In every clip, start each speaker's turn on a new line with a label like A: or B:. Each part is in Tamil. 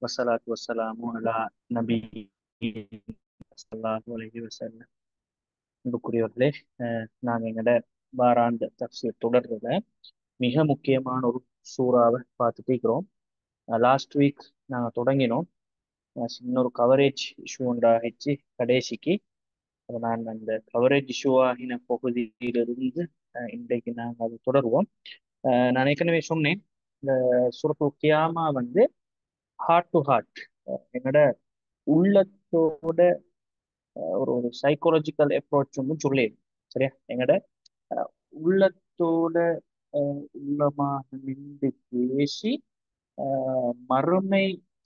A: வசலாத்து வசலாமு அலா நபி ஸல்லல்லாஹு அலைஹி வஸல்லம். அன்புக்குரியவர்களே, நாங்கள் எங்களோட வாராந்த தஃசீர் தொடர்றத மிக முக்கியமான ஒரு சூறாவை பார்த்துட்டு இருக்கிறோம். லாஸ்ட் வீக் நாங்கள் தொடங்கினோம். சின்ன ஒரு கவரேஜ் இஷ்யூ உண்டாகிச்சு கடைசிக்கு. அதை நான் அந்த கவரேஜ் இஷ்யூ ஆகின பகுதியிலிருந்து இன்றைக்கு நாங்கள் அதை தொடருவோம். நான் ஏற்கனவே சொன்னேன், இந்த சூரத்துல் கியாமா வந்து ஹார்ட் டு ஹார்ட், எங்களோட உள்ளத்தோட ஒரு ஒரு சைக்காலஜிக்கல் அப்ரோச் வந்து சொல்லி, சரியா, எங்களோட உள்ளத்தோட உள்ளமாக நின்று பேசி மறுமை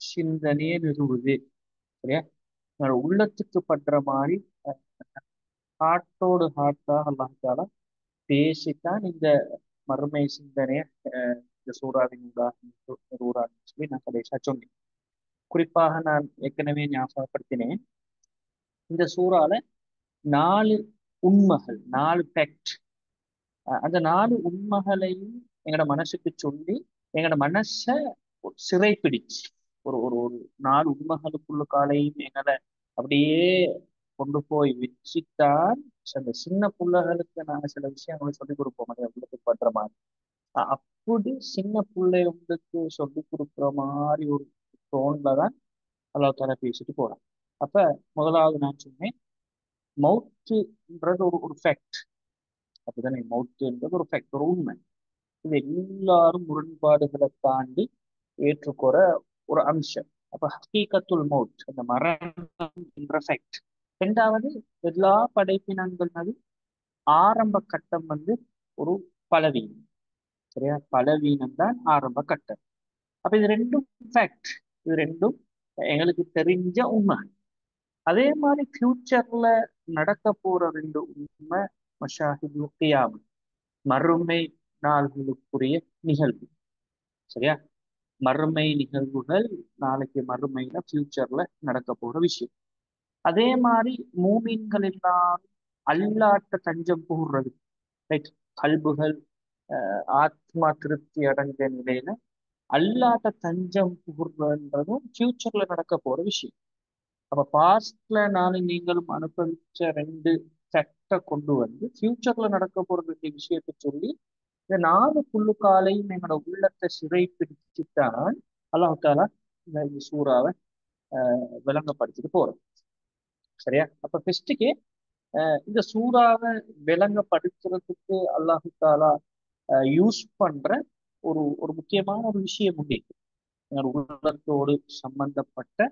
A: சிந்தனையை நிறுவுது. சரியா, எங்களோட உள்ளத்துக்கு படுற மாதிரி ஹார்ட்டோடு ஹார்ட்டாக அல்லாஹால பேசித்தான் இந்த மறுமை சிந்தனையை இந்த சூறாவின் நிறுவுறான்னு சொல்லி நான் கடைசியா சொன்னேன். குறிப்பாக நான் ஏற்கனவே ஞாபகப்படுத்தினேன், இந்த சூறால 4 உண்மைகள், 4 ஃபேக்ட், அந்த 4 உண்மைகளையும் எங்களோட மனசுக்கு சொல்லி எங்களோட மனசை சிறை பிடிச்சு ஒரு ஒரு ஒரு 4 உண்மைகளுக்குள்ள காலையும் எங்களை அப்படியே கொண்டு போய் வச்சுத்தான் அந்த சின்ன பிள்ளைகளுக்கு நாங்கள் சில விஷயங்களை சொல்லிக் கொடுப்போம். அதை உங்களுக்கு பண்ற மாதிரி அப்படி சின்ன பிள்ளைங்களுக்கு சொல்லி கொடுக்குற மாதிரி ஒரு டோன்ல தான் அல்லாஹ் தாலா பேசிட்டு போறான். அப்ப முதலாவது நான் சொன்னேன், மவுத்துன்றது ஒரு ஃபேக்ட். அப்படிதானே, மவுத்துன்றது ஒரு ஃபேக்ட், ஒரு உண்மை. இது எல்லாரும் முரண்பாடுகளை தாண்டி ஏற்றுக்கொற ஒரு அம்சம். அப்ப ஹக்கீகத்துல் மவுத், அந்த மரணம் என்ற ஃபேக்ட். ரெண்டாவது, எல்லா படைப்பினங்கள் ஆரம்ப கட்டம் வந்து ஒரு பலவீனம். சரியா, பலவீனம் தான் ஆரம்ப கட்டம். அப்ப இது ரெண்டும் ஃபேக்ட், இது ரெண்டும் எங்களுக்கு தெரிஞ்ச உண்மை. அதே மாதிரி ஃபியூச்சர்ல நடக்க போற 2 உண்மை, மஷாஹிது கியாமத், மறுமை நாள்களுக்குரிய நிகழ்வு. சரியா, மறுமை நிகழ்வுகள் நாளைக்கு மறுமையில ஃபியூச்சர்ல நடக்க போற விஷயம். அதே மாதிரி மூமின்கள் எல்லாம் அல்லாட்ட தஞ்சம் புகுறது, ரைட், கல்புகள் ஆத்மா திருப்தி அடைஞ்ச நிலையில அல்லாட்ட தஞ்சம் புகுறதுன்றதும் ஃபியூச்சர்ல நடக்க போற விஷயம். அப்ப பாஸ்ட்ல நானும் நீங்களும் அனுபவிச்ச 2 ஃபேக்டை கொண்டு வந்து ஃபியூச்சர்ல நடக்க போற 2 விஷயத்தை சொல்லி இந்த 4 புல்லுக்காலையும் எங்களோட உள்ளத்தை சிறை பிடிச்சுத்தான் அல்லாஹ் தாலா இந்த சூறாவை விளங்கப்படுத்திட்டு போறோம். சரியா, அப்ப ஃபெஸ்ட்டுக்கு இந்த சூறாவை விளங்கப்படுத்துறதுக்கு அல்லாஹு தாலா யூஸ் பண்ற ஒரு ஒரு முக்கியமான ஒரு விஷயம் உண்டு. எங்களோட உள்ளத்தோடு சம்பந்தப்பட்ட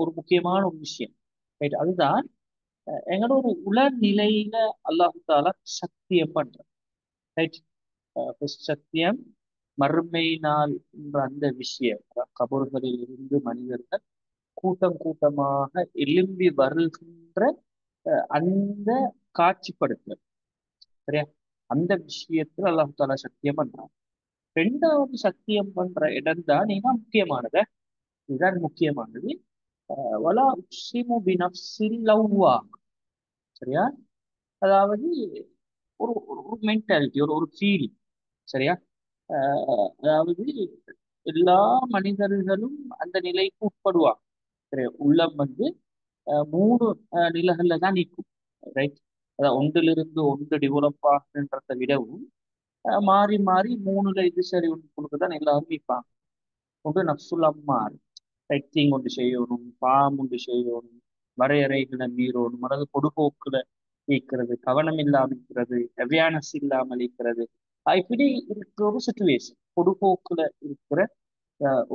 A: ஒரு முக்கியமான ஒரு விஷயம், ரைட். அதுதான் எங்களோட ஒரு உளநிலையில அல்லாஹு தாலா சத்தியம் பண்ற, ரைட். சத்தியம், மறுமை நாள் என்ற அந்த விஷயம், கபறுகளில் இருந்து மனிதர்கள் கூட்டம் கூட்டமாக எழும்பி வருகின்ற அந்த காட்சிப்படுத்தல், சரியா, அந்த விஷயத்துல அல்லாஹு தாலா சத்தியம் பண்றான். ரெண்டாவது சத்தியம் பண்ற இடம் தான் முக்கியமானது. இதுதான் முக்கியமானது. வலா உக்ஸிமு பினஃப்ஸில் லவ்வாமா. சரியா, அதாவது ஒரு ஒரு மென்டாலிட்டி, ஒரு ஒரு ஃபீலிங். சரியா, அதாவது எல்லா மனிதர்களும் அந்த நிலைக்கு உட்படுவாங்க. சரியா, உள்ளம் வந்து 3 நிலைகள்ல தான் நிற்கும், ரைட். அதாவது ஒன்றிலிருந்து ஒன்று டெவலப் ஆகுன்றதை விடவும் மாறி மாறி 3ல இது சரி ஒன்று தான் எல்லாரும் நிற்பாங்க. ஒன்று நப்சுல் அம்மார், ரைட், தீங்கு ஒன்று செய்யணும், பாவம் ஒன்று செய்யணும், வரையறைகளை மீறணும், அதாவது பொடுபோக்குல இருக்கிறது, கவனம் இல்லாமல் இருக்கிறது, அவேர்னஸ் இல்லாமல் இருக்கிறது. இப்படி இருக்கிற ஒரு சுச்சுவேஷன், பொடுபோக்குல இருக்கிற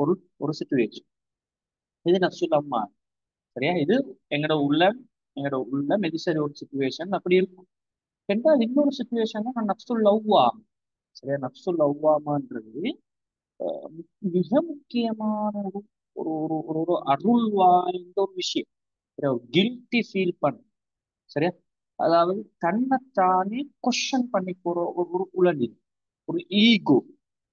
A: ஒரு ஒரு சுச்சுவேஷன், இது நப்சுல் அம்மார். சரியா, இது எங்களோட உள்ளம் எது சரி ஒரு சுச்சுவேஷன் அப்படி இருக்கும். ரெண்டாவது இன்னொரு சுச்சுவேஷன் தான் நப்சுல் லவ்வாம். சரியா, நப்சுல் லவ்வாமான்றது மிக முக்கியமான ஒரு ஒரு ஒரு ஒரு ஒரு அருள் வாய்ந்த ஒரு விஷயம். கில்ட்டி ஃபீல் பண்ண, சரியா, அதாவது தன்னைத்தானே கொஸ்டின் பண்ணி போற ஒரு ஒரு உளநிலை, ஒரு ஈகோ.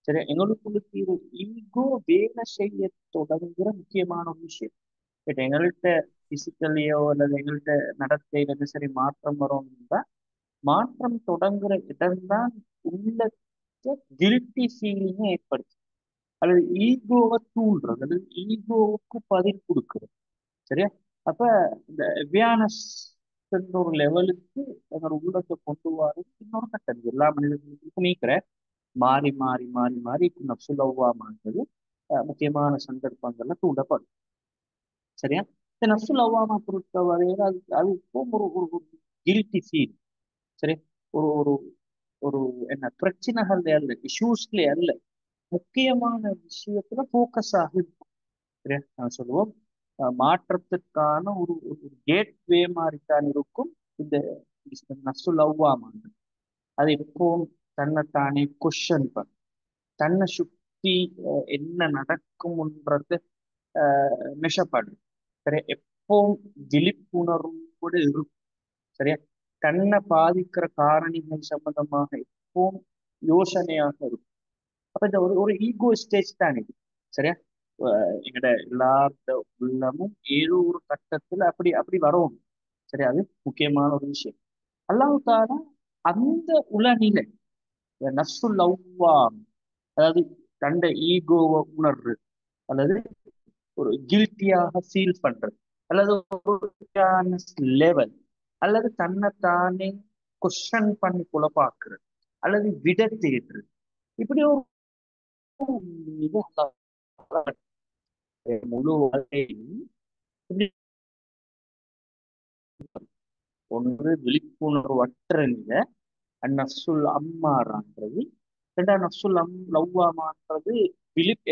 A: சரியா, எங்களுக்குள்ள ஒரு ஈகோ வேலை செய்ய தொடங்குற முக்கியமான ஒரு விஷயம். பட் எங்கள்கிட்ட பிசிக்கலியோ அல்லது எங்கள்கிட்ட நடத்தையில எது சரி மாற்றம் வரும்னா, மாற்றம் தொடங்குற இடம்தான் உள்ள கில்ட்டி ஃபீலிங்கை ஏற்படுத்தும். அல்லது ஈகோவை தூண்டுறது அல்லது ஈகோவுக்கு பதில் கொடுக்குறது. சரியா? அப்ப இந்த அவேர்னஸ் ஒரு லெவலுக்கு எங்களோட உள்ளத்தை கொண்டு வர்றது இன்னொரு கட்டம். இது எல்லா மனிதர்களுக்கும் நீக்கிற மாறி மாறி மாறி மாறி நப்சுல் முக்கியமான சந்தர்ப்பங்கள்ல தூண்டப்படும். சரியா? இந்த நப்சுல் அவ்வாமா பொறுத்த வரையில அது இப்போ ஒரு கில்ட்டி ஃபீல். சரி, ஒரு ஒரு ஒரு என்ன பிரச்சனைகள் அல்ல, இஷ்யூஸ்ல அல்ல, முக்கியமான விஷயத்துல ஃபோக்கஸ் ஆகும். சரியா? நான் சொல்லுவோம் மாற்றத்துக்கான ஒரு கேட்வே மாதிரி தான் இருக்கும் இந்த நஃப்சுல் லவ்வாமாங்க. அது எப்பவும் தன்னைத்தானே கொஷன் பண்ணும், தன்னை சுத்தி என்ன நடக்கும்ன்றது மெஷப்படும். சரியா? எப்பவும் விழிப்புணர்வோடு இருக்கும். சரியா? தன்னை பாதிக்கிற காரணிகள் சம்பந்தமாக எப்பவும் யோசனையாக இருக்கும். அப்ப இந்த ஒரு ஒரு ஈகோ ஸ்டேஜ் தான் இது. சரியா? எங்கட எல்லாத்த உள்ளமும் ஏதோ ஒரு கட்டத்துல அப்படி அப்படி வரும். சரி, அது முக்கியமான ஒரு விஷயம். அல்லாஹ் தாலா அந்த உளநிலை, நஃப்சுல் லவ்வாம், அதாவது தண்ட ஈகோவை உணர்வு அல்லது ஒரு கில்ட்டியாக ஃபீல் பண்றது அல்லது ஒரு லெவல் அல்லது தன்னைத்தானே கொஸ்டின் பண்ணி குழப்பாக்குறது அல்லது விட தேடுறது, இப்படி ஒரு இது அல்லாஹ் முழு வாழ்க்கையும் இப்படி ஒன்று விழிப்புணர்வற்ற நிலை அந்நஃப்சுல் அம்மாறான்றது, ரெண்டாவது நஃப்சுல் லவ்வாமான்றது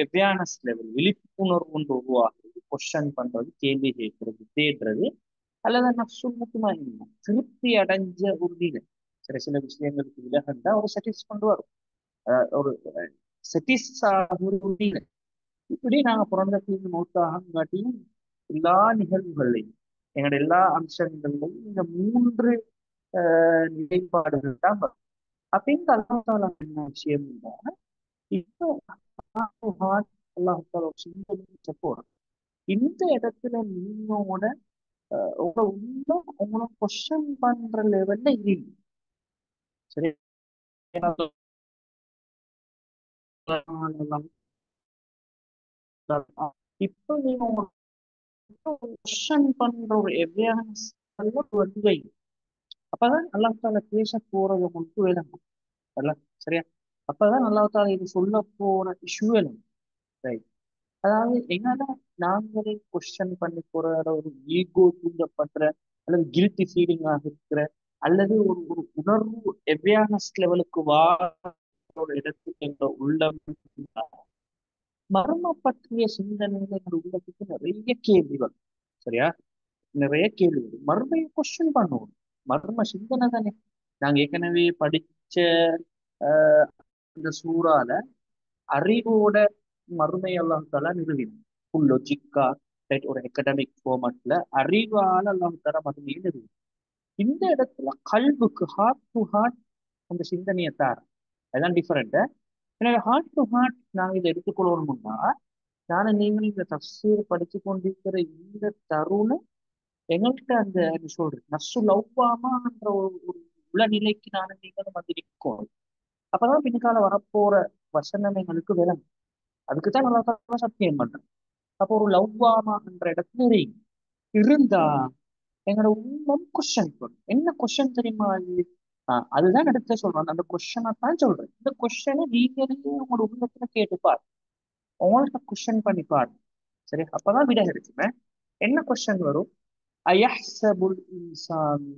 A: அவேர்னஸ் லெவல், விழிப்புணர்வு ஒன்று உருவாக்குறது, கொஸ்டின் பண்றது, கேள்வி கேட்கறது, தேடுறது, அல்லது நஃப்சுல் முத்துமஇன்னா திருப்தி அடைஞ்ச ஒரு நிலை. சில சில விஷயங்களுக்கு விலகண்டா ஒரு செட்டிஸ் கொண்டு வரும், ஒரு செட்டிஸ் ஆகிற ஒரு நிலை. இப்படி நாங்க பிறந்ததுக்கு மௌத்தாகாட்டியும் எல்லா நிகழ்வுகளையும் எங்களோட எல்லா அம்சங்களையும் இந்த மூன்று நிலைப்பாடுகள் தான் வரும். அப்படின்னு அல்லாஹ் என்ன விஷயம் இப்போ அல்லாஹால ஒரு சின்ன போறோம். இந்த இடத்துல நீங்களோட உங்க உள்ள உங்களை கொஸ்டின் பண்ற லெவல்ல இல்லை. சரி, இப்போ நீங்க கொஸ்டின் பண்ற ஒரு அவேர்னஸ் வருகை, அப்பதான் அல்லாஹால பேச போறது மட்டும் வேணும். சரியா? அப்பதான் அல்லாஹால இது சொல்ல போற இஷ்யூ வேணும். அதாவது என்னால நாங்களே கொஸ்டின் பண்ணி போற ஒரு ஈகோ தூண்டப்படுற அல்லது கில்ட்டி ஃபீலிங்காக இருக்கிற அல்லது ஒரு ஒரு உணர்வு அவேர்னஸ் லெவலுக்கு வா ஒரு இடத்துக்கு எங்க உள்ளம் மர்ம பற்றிய சிந்தனைகள் எங்க உள்ளத்துக்கு நிறைய கேள்விகள். சரியா? நிறைய கேள்விகள் மர்மையை கொஸ்டின் பண்ணுவோம். மர்ம சிந்தனை தானே. நாங்க ஏற்கனவே படிச்ச ஆஹ் இந்த சூறால அறிவோட மறுமை அல்லாஹால நிறுவினான். ஃபுல் லொஜிக்கா, ஒரு அகடமிக் ஃபார்மட்ல அறிவால அல்லாஹால மறுமையை நிறுவினான். இந்த இடத்துல கல்வுக்கு ஹார்ட் டு ஹார்ட் அந்த சிந்தனையை தார, அதுதான் டிஃபரெண்ட். எனவே ஹார்ட் டு ஹார்ட் நாங்க இதை எடுத்துக்கொள்ளணும்னா, நானும் நீங்களும் இந்த தஃசீர் படிச்சு கொண்டிருக்கிற இந்த தருணம் எங்கள்கிட்ட அந்த என்ன சொல்றது நஸ்ஸு லவ்வாமான்ற ஒரு உளநிலைக்கு நானும் நீங்களும் வந்து நிற்கும். அப்பதான் பின்கால வரப்போற வசனம் எங்களுக்கு விளங்கும். அதுக்குத்தான் நல்லா சத்தியம் பண்றேன். அப்போ ஒரு லவ்வாமா என்ற இடத்துல இருந்தா எங்களோட உள்ளம் கொஸ்டின் பண்ணும். என்ன கொஸ்டின் தெரியுமா அது? அதுதான் எடுத்து சொல்றேன். அந்த கொஸ்டினை தான் சொல்றேன். இந்த கொஸ்டினை நீங்களே உங்களோட உள்ளத்துல கேட்டுப்பாரு, உங்கள்ட்ட கொஸ்டின் பண்ணி பாரு. சரி, அப்பதான் விட கிடைக்குமே. என்ன கொஸ்டின் வரும்? அயஹ்சபுல் இன்சான்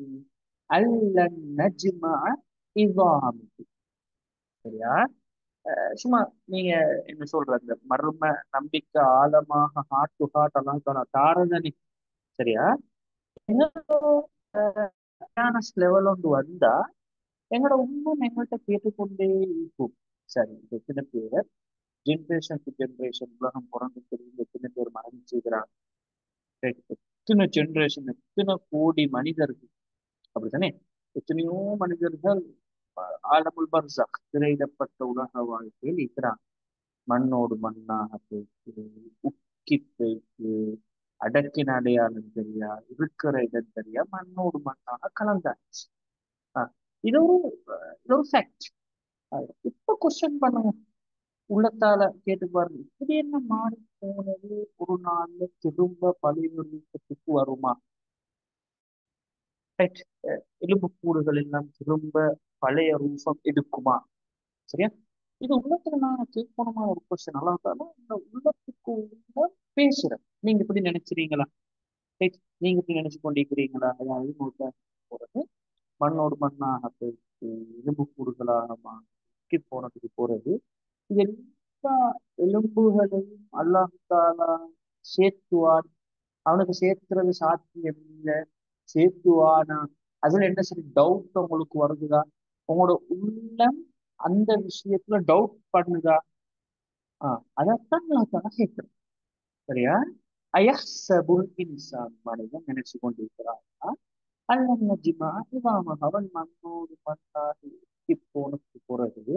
A: அல்லன் நஜ்மஅ இதாம். சரியா? சும்மா நீங்க என்ன சொல்ற அந்த மர்ம நம்பிக்கை ஆழமாக ஹார்ட் டு ஹார்ட் எல்லாம் தாரதனி. சரியா? அவேர்னஸ் லெவல் ஒன்று வந்தா எங்களோட உண்மை எங்கள்கிட்ட கேட்டுக்கொண்டே இருக்கும். சரி, இப்ப எத்தனை பேர் ஜென்ரேஷன் டு ஜென்ரேஷன் உலகம் பிறந்து தெரிந்து எத்தனை பேர் மரணம் செய்கிறாங்க? எத்தனை ஜென்ரேஷன், எத்தனை கோடி மனிதர்கள், அப்படித்தானே? எத்தனையோ மனிதர்கள் ஆலமுல் பர்சக் திரையிடப்பட்ட உலக வாழ்க்கையில் இருக்கிறாங்க. மண்ணோடு மண்ணாக போயிட்டு, உக்கி போயிட்டு, அடக்கின அடையாளம் தெரியா, இருக்கிற இடம் தெரியா, மண்ணோடு மண்ணாக கலந்தாச்சு. ஆஹ் இது ஒரு இது ஒரு ஃபேக்ட். இப்ப கொஸ்டின் பண்ணுங்க. உள்ளத்தால கேட்டு பாருங்க, இப்படி என்ன மாறி போனது ஒரு நாள்ல திரும்ப பழைய ரூபத்துக்கு வருமா? ரைட். எலும்பு கூடுகள் எல்லாம் திரும்ப பழைய ரூபம் எடுக்குமா? சரியா? இது உள்ளத்துல நான் கேட்கணுமா ஒரு கொஸ்டின் நல்லா இருந்தாலும் இந்த உள்ளத்துக்கு உள்ள பேசுறேன். நீங்க இப்படி நினைக்கிறீங்களா? ரைட். நீங்க இப்படி நினைச்சு கொண்டிருக்கிறீங்களா? அதாவது போறது மண்ணோடு மண்ணாக போயிட்டு எலும்பு கூடுகளாக மாறி போனதுக்கு போறது. இது எல்லா எலும்புகளையும் அல்லாஹ் தாலா சேர்த்துவான். அவனுக்கு சேர்க்கிறது சாத்தியம் இல்லை. சேர்த்துவானா? அதுல என்ன சரி டவுட் உங்களுக்கு வருதுதா? உங்களோட உள்ளம் அந்த விஷயத்துல டவுட் பண்ணுதா? அதைத்தான் நான் கேட்கிறேன். சரியா? அயஹ்சபுல் இன்சான், மனிதன் நினைச்சு கொண்டிருக்கிறான் அல்லம் நஜ்மா இதாம, அவன் மண்ணோடு மண்ணாகி போனதுக்கு பிறகு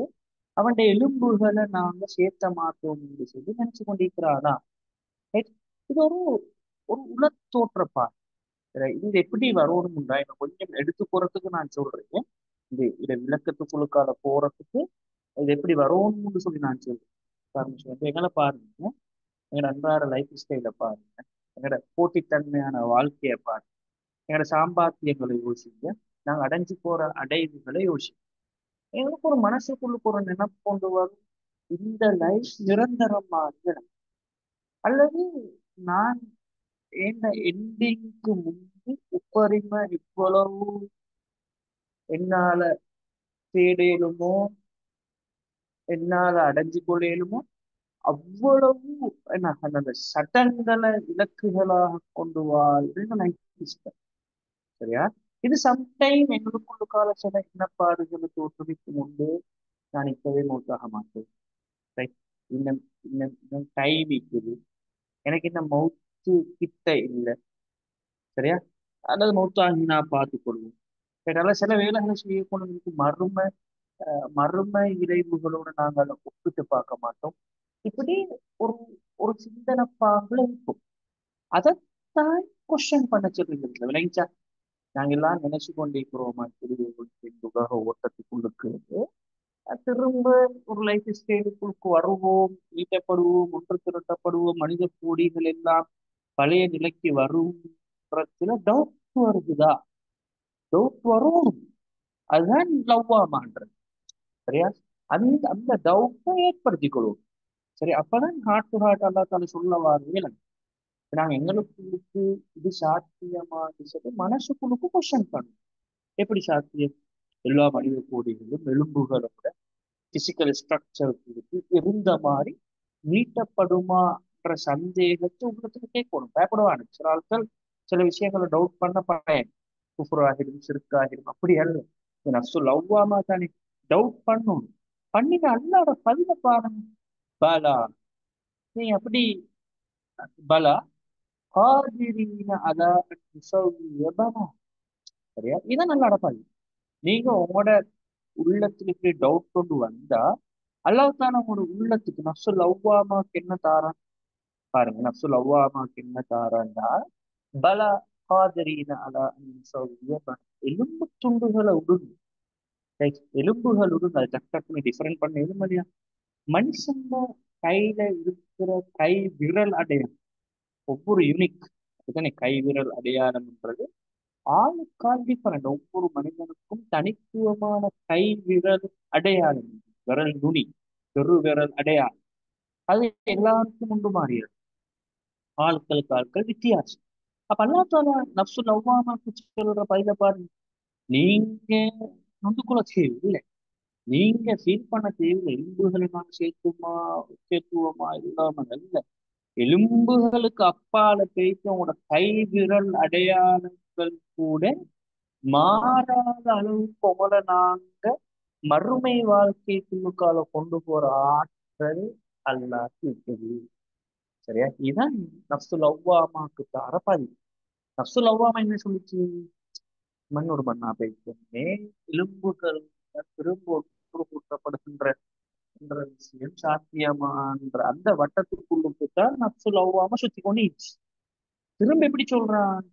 A: அவனுடைய எலும்புகளை நாங்க சேர்த்த மாட்டோம் என்று சொல்லி நினைச்சு கொண்டிருக்கிறானா? Right? இது ஒரு ஒரு உளத்தோற்றப்பா. இது எப்படி வரணும்டா இன்னும் கொஞ்சம் எடுத்து போறதுக்கு நான் சொல்றேன். இதை விளக்கத்துக்குள்ளுக்கால போறதுக்கு இது எப்படி வரணும்னு சொல்லி நான் சொல்றேன். இப்ப எங்களை பாருங்க, எங்களோட அன்றாட லைஃப் ஸ்டைல பாருங்க, எங்களோட போட்டித்தன்மையான வாழ்க்கையை பாருங்க, எங்களோட சாம்பாத்தியங்களை யோசிங்க, நாங்க அடைஞ்சு போற அடைவுகளை யோசிங்க. எங்களுக்கு ஒரு மனசுக்குள்ளுக்கு ஒரு நினைப்பு கொண்டு வரும், இந்த லைஃப் நிரந்தரமாக அல்லது நான் என்ன எண்டிங்க்கு முன்பு உப்பரிமை இவ்வளவு என்னால தேடையிலுமோ என்னால அடைஞ்சு கொள்ளையிலுமோ அவ்வளவு என்ன அந்த சட்டங்களை இலக்குகளாக கொண்டு வாழ்ந்து லைஃப் சிஸ்டம். சரியா? இது சம்டைம் எங்களுக்குள்ள கால சில இனப்பாடுகளை தோற்றுவிக்கும் உண்டு. நான் இப்பவே மௌத்தாக மாட்டேன். ரைட். இன்னும் இன்னும் இன்னும் டைம் இருக்குது. எனக்கு இந்த மௌத்து கிட்ட இல்லை. சரியா? அல்லது மௌத்தாகி நான் பார்த்துக் கொள்வேன். அதனால சில வேலைகளை செய்யக்கூடிய மறுமை இறைவுகளோடு நாங்கள் அதை ஒப்பிட்டு பார்க்க மாட்டோம். இப்படி ஒரு ஒரு சிந்தனை பாகுல இருக்கும். அதைத்தான் கொஸ்டின் பண்ண சொல்லுங்க விளைஞ்சா. நாங்க எல்லாம் நினைச்சு கொண்டிருக்கிறோமா உலக ஓட்டத்துக்குள்ளுக்கு திரும்ப ஒரு லைஃப் ஸ்டைலுக்குள்ளுக்கு வருவோம், ஈட்டப்படுவோம், ஒன்று திரட்டப்படுவோம், மனித கோடிகள் எல்லாம் பழைய நிலைக்கு வரும்ன்றதுல டவுட் வருதுதா? டவுட் வரும். அதுதான் லவ்வாமான்றது. சரியா? அந்த அந்த டவுட்டை ஏற்படுத்திக் கொள்வோம். சரி, அப்பதான் ஹார்ட் டு ஹார்ட் அல்லா தால சொல்ல வாருங்க. நாங்க எங்களுக்குள்ளுக்கு இது சாத்தியமானு சொல்லி மனசுக்குள்ளுக்கு கொஸ்டின் பண்ணும். எப்படி சாத்தியம்? எல்லா மனித கோடிகளும் எலும்புகளோட பிசிக்கல் ஸ்ட்ரக்சருக்கு இருந்த மாதிரி மீட்டப்படுமான்ற சந்தேகத்தை உங்களுக்கு கேட்கணும். பயப்படுவாங்க சில ஆட்கள். சில விஷயங்களை டவுட் பண்ண பழைய குஃபுராகிடும் சிறுக்காகிடும் அப்படி அல்ல. நப்சு லவ்வாமா தானே டவுட் பண்ணணும். பண்ணிட்டு அல்லாட பதில பாருங்க. பாலா, நீ அப்படி பலா காதிரீன அலா அன் நுஸவ்விய பனா. சரியா? இதான் நல்லா அடப்பாது. நீங்க உங்களோட உள்ளத்துக்கு இப்படி டவுட் கொண்டு வந்தா அல்லாஹ் தான உங்களோட உள்ளத்துக்கு நஃப்சுல் லவ்வாமாக்கு என்ன தாரான் பாருங்க. நஃப்சுல் லவ்வாமாக்கு என்ன தாரான்டா பலா காதிரீன அலா அன் நுஸவ்விய பனா. எலும்பு துண்டுகளை உடுங்க. Right? எலும்புகள் உடுங்க. அது டக்கு டக்குன்னு டிஃபரெண்ட் பண்ண எலும்பு மனுஷங்க கையில இருக்கிற கை விரல் அடையாளம் ஒவ்வொரு யூனிக். அதுதானே கை விரல் அடையாளம்ன்றது ஆளுக்கால் டிஃபரெண்ட். ஒவ்வொரு மனிதனுக்கும் தனித்துவமான கை விரல் அடையாளம், விரல் நுனி, பெரு விரல் அடையாளம். அது எல்லாருக்கும் உண்டு மாறியது. ஆட்களுக்கு ஆட்கள் வித்தியாசம். அப்ப அல்லா தாலா நப்சு லவ்வாமாக்கு சொல்ற பயில பாருங்க. நீங்க நொந்துக்குள்ள தேவையில்லை. நீங்க ஃபீல் பண்ண தேவையில்லை. எலும்புகளை நான் சேர்த்துமா முக்கியத்துவமா இல்லாம அல்ல. எலும்புகளுக்கு அப்பால பேசி உங்களோட கை விரல் அடையாளங்கள் கூட மாறாத அளவுக்கு உங்களை நாங்க மறுமை வாழ்க்கைக்குள்ளுக்கால கொண்டு போற ஆற்றல் அல்லாஹ் இருக்குது. சரியா? இதுதான் நஃப்சுல் லவ்வாமாக்கு தார பதிவு. நஃப்சுல் லவ்வாமா என்ன சொல்லிச்சு? மண்ணோடு மண்ணா பேசுமே எலும்புகள் திரும்ப ஒன்றுபடுகின்ற என்ற விஷயம் சாத்தியமான்ற அந்த வட்டத்துக்குள்ளுக்கு தான் நஃப்சுல் லவ்வாமா சுத்தி கொண்டு திரும்ப எப்படி சொல்றான்?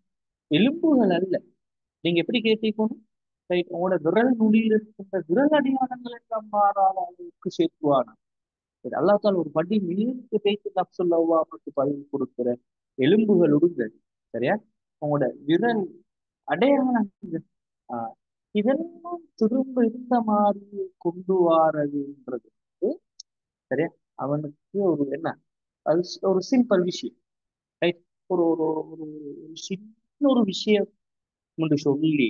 A: எலும்புகள் அல்ல. நீங்க எப்படி கேட்டீங்கன்னு ரைட். உங்களோட விரல் நுனியில் இருக்கின்ற விரல் அடையாளங்கள் எல்லாம் மாறாத அளவுக்கு சேர்த்துவானா? இது அல்லாஹ் ஒரு படி மீண்டு பேச்சு நப்சுல்லவாவுக்கு பதில் கொடுக்கிற எலும்புகள் உடுங்க. சரியா? உங்களோட விரல் அடையாளங்கள் ஆஹ் இதெல்லாம் திரும்ப இந்த மாதிரி கொண்டு வாரதுன்றது வந்து, சரியா, அவனுக்கு ஒரு என்ன, அது ஒரு சிம்பிள் விஷயம். ரைட்? ஒரு ஒரு ஒரு ஒரு சின்ன ஒரு விஷயம் என்று சொல்லி,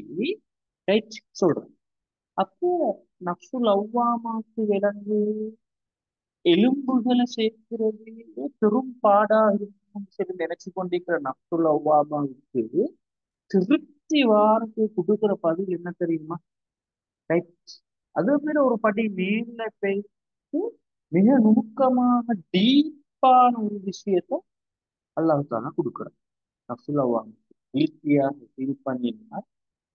A: ரைட், சொல்றேன். அப்போ நப்சுல் அவ்வாமாக்கு விளங்கு எலும்புகளை சேர்க்கிறது பெரும் பாடா இருக்கும் சரி நினைச்சு கொண்டிருக்கிற நப்சுல் அவ்வாமாவுக்கு திருப்தி வாரத்தை கொடுக்கிற பதில் என்ன தெரியுமா? ரைட்? அதை விட ஒரு படி மேல போயிட்டு மிக நுணுக்கமான டீப்பான ஒரு விஷயத்த அல்லாஹ் தாலா கொடுக்குறான். நப்சுல் அவ்வாமுக்கு ஈஸியாக ஃபீல் பண்ணினா,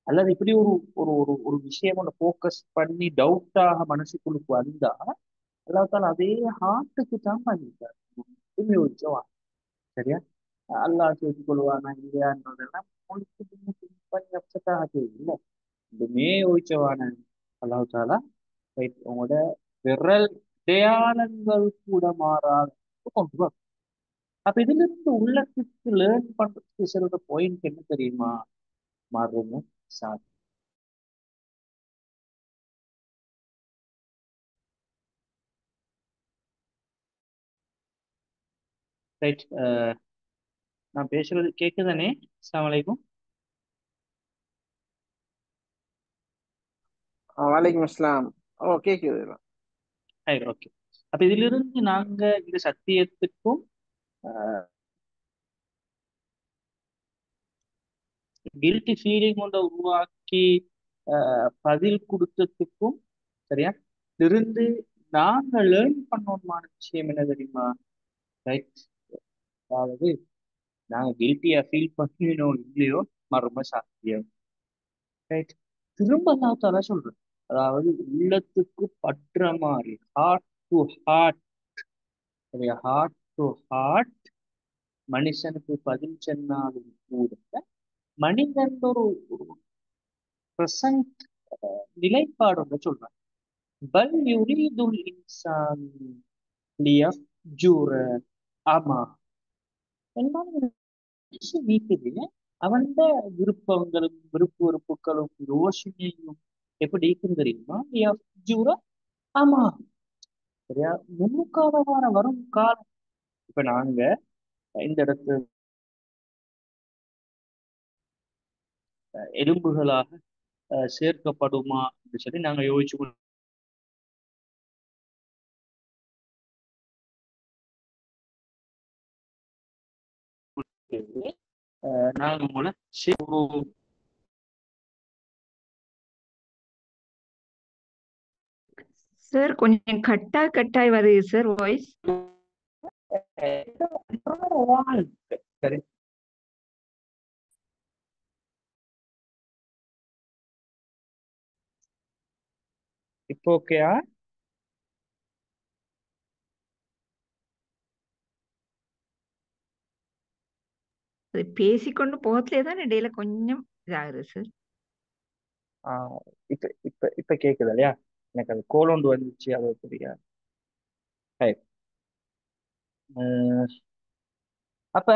A: அல்லது இப்படி ஒரு ஒரு ஒரு ஒரு விஷயம் ஃபோக்கஸ் பண்ணி டவுட்டாக மனசுக்குள்ளுக்கு வந்தா அல்லாஹ் தாலா அதே ஹார்ட்டுக்கு தான் பண்ணிட்டார். யோசிச்சவா? சரியா? அல்லாஹ் சேர்த்துக் கொள்வானா இல்லையான்றதெல்லாம் உங்களுக்கு think பண்ணி அப்செட் ஆக இல்லை. இதுமே யோசிச்சவான அல்லாஹ் தாலா ரைட் உங்களோட விரல் அடையாளங்கள் கூட மாறாத கொண்டு வரும். அப்ப இதுல இருந்து உள்ளத்துக்கு லேர்ன் பண்றதுக்கு சில பாயிண்ட் என்ன தெரியுமா? மர்ம சாதி. ரைட்? நான் பேசுறது கேக்குதானே? அஸ்ஸலாமு அலைக்கும்.
B: வலைக்கும் அஸ்ஸலாம். ஓ, கேக்குது.
A: ஓகே. அப்ப இதிலிருந்து நாங்க இந்த சத்தியத்துக்கும் கில்ட்டி ஃபீலிங் ஒன்றை உருவாக்கி பதில் கொடுத்ததுக்கும், சரியா, இருந்து நாங்க லேர்ன் பண்ணோமான விஷயம் என்ன தெரியுமா? ரைட்? அதாவது நாங்க கில்ட்டியா ஃபீல் பண்ணினோம் இல்லையோ, மர்ம சாத்தியம். ரைட்? திரும்ப நான் தர சொல்றேன். அதாவது உள்ளத்துக்கு பற்ற மாதிரி ஹார்ட் டு ஹார்ட், சரியா, ஹார்ட் டு ஹார்ட் மனுஷனுக்கு பதில் சொன்னாலும் கூட மனிதன் ஒரு பிரசன்ட் நிலைப்பாடு ஒன்று சொல்றான். பல் யுரீதுல் இன்சான் லியஃப்ஜுர அமா. என்ன நீக்குது? அவன் விருப்பங்களும் விருப்ப வெறுப்புகளும் யோசனையும் எப்படி இருக்கும் தெரியுமா? லியஃப்ஜுர அமா. சரியா? முன்னுக்காலமான வரும் காலம். இப்ப நாங்க இந்த இடத்துல எலும்புகளாக சேர்க்கப்படுமா அப்படின்னு சொல்லி நாங்க யோசிச்சு கொண்டு நாங்க உங்களை
C: சார் கொஞ்சம் கட்டாய் வருது சார் வாய்ஸ்.
A: சரி, இப்போ ஓகேயா?
C: அது பேசிக்கொண்டு போகத்திலே தான் இடையில கொஞ்சம் இதாகுது சார்.
A: ஆஹ் இப்ப இப்ப இப்ப கேக்குது இல்லையா? எனக்கு அது கோலோண்டு வந்துச்சு, அது புரியா. அப்ப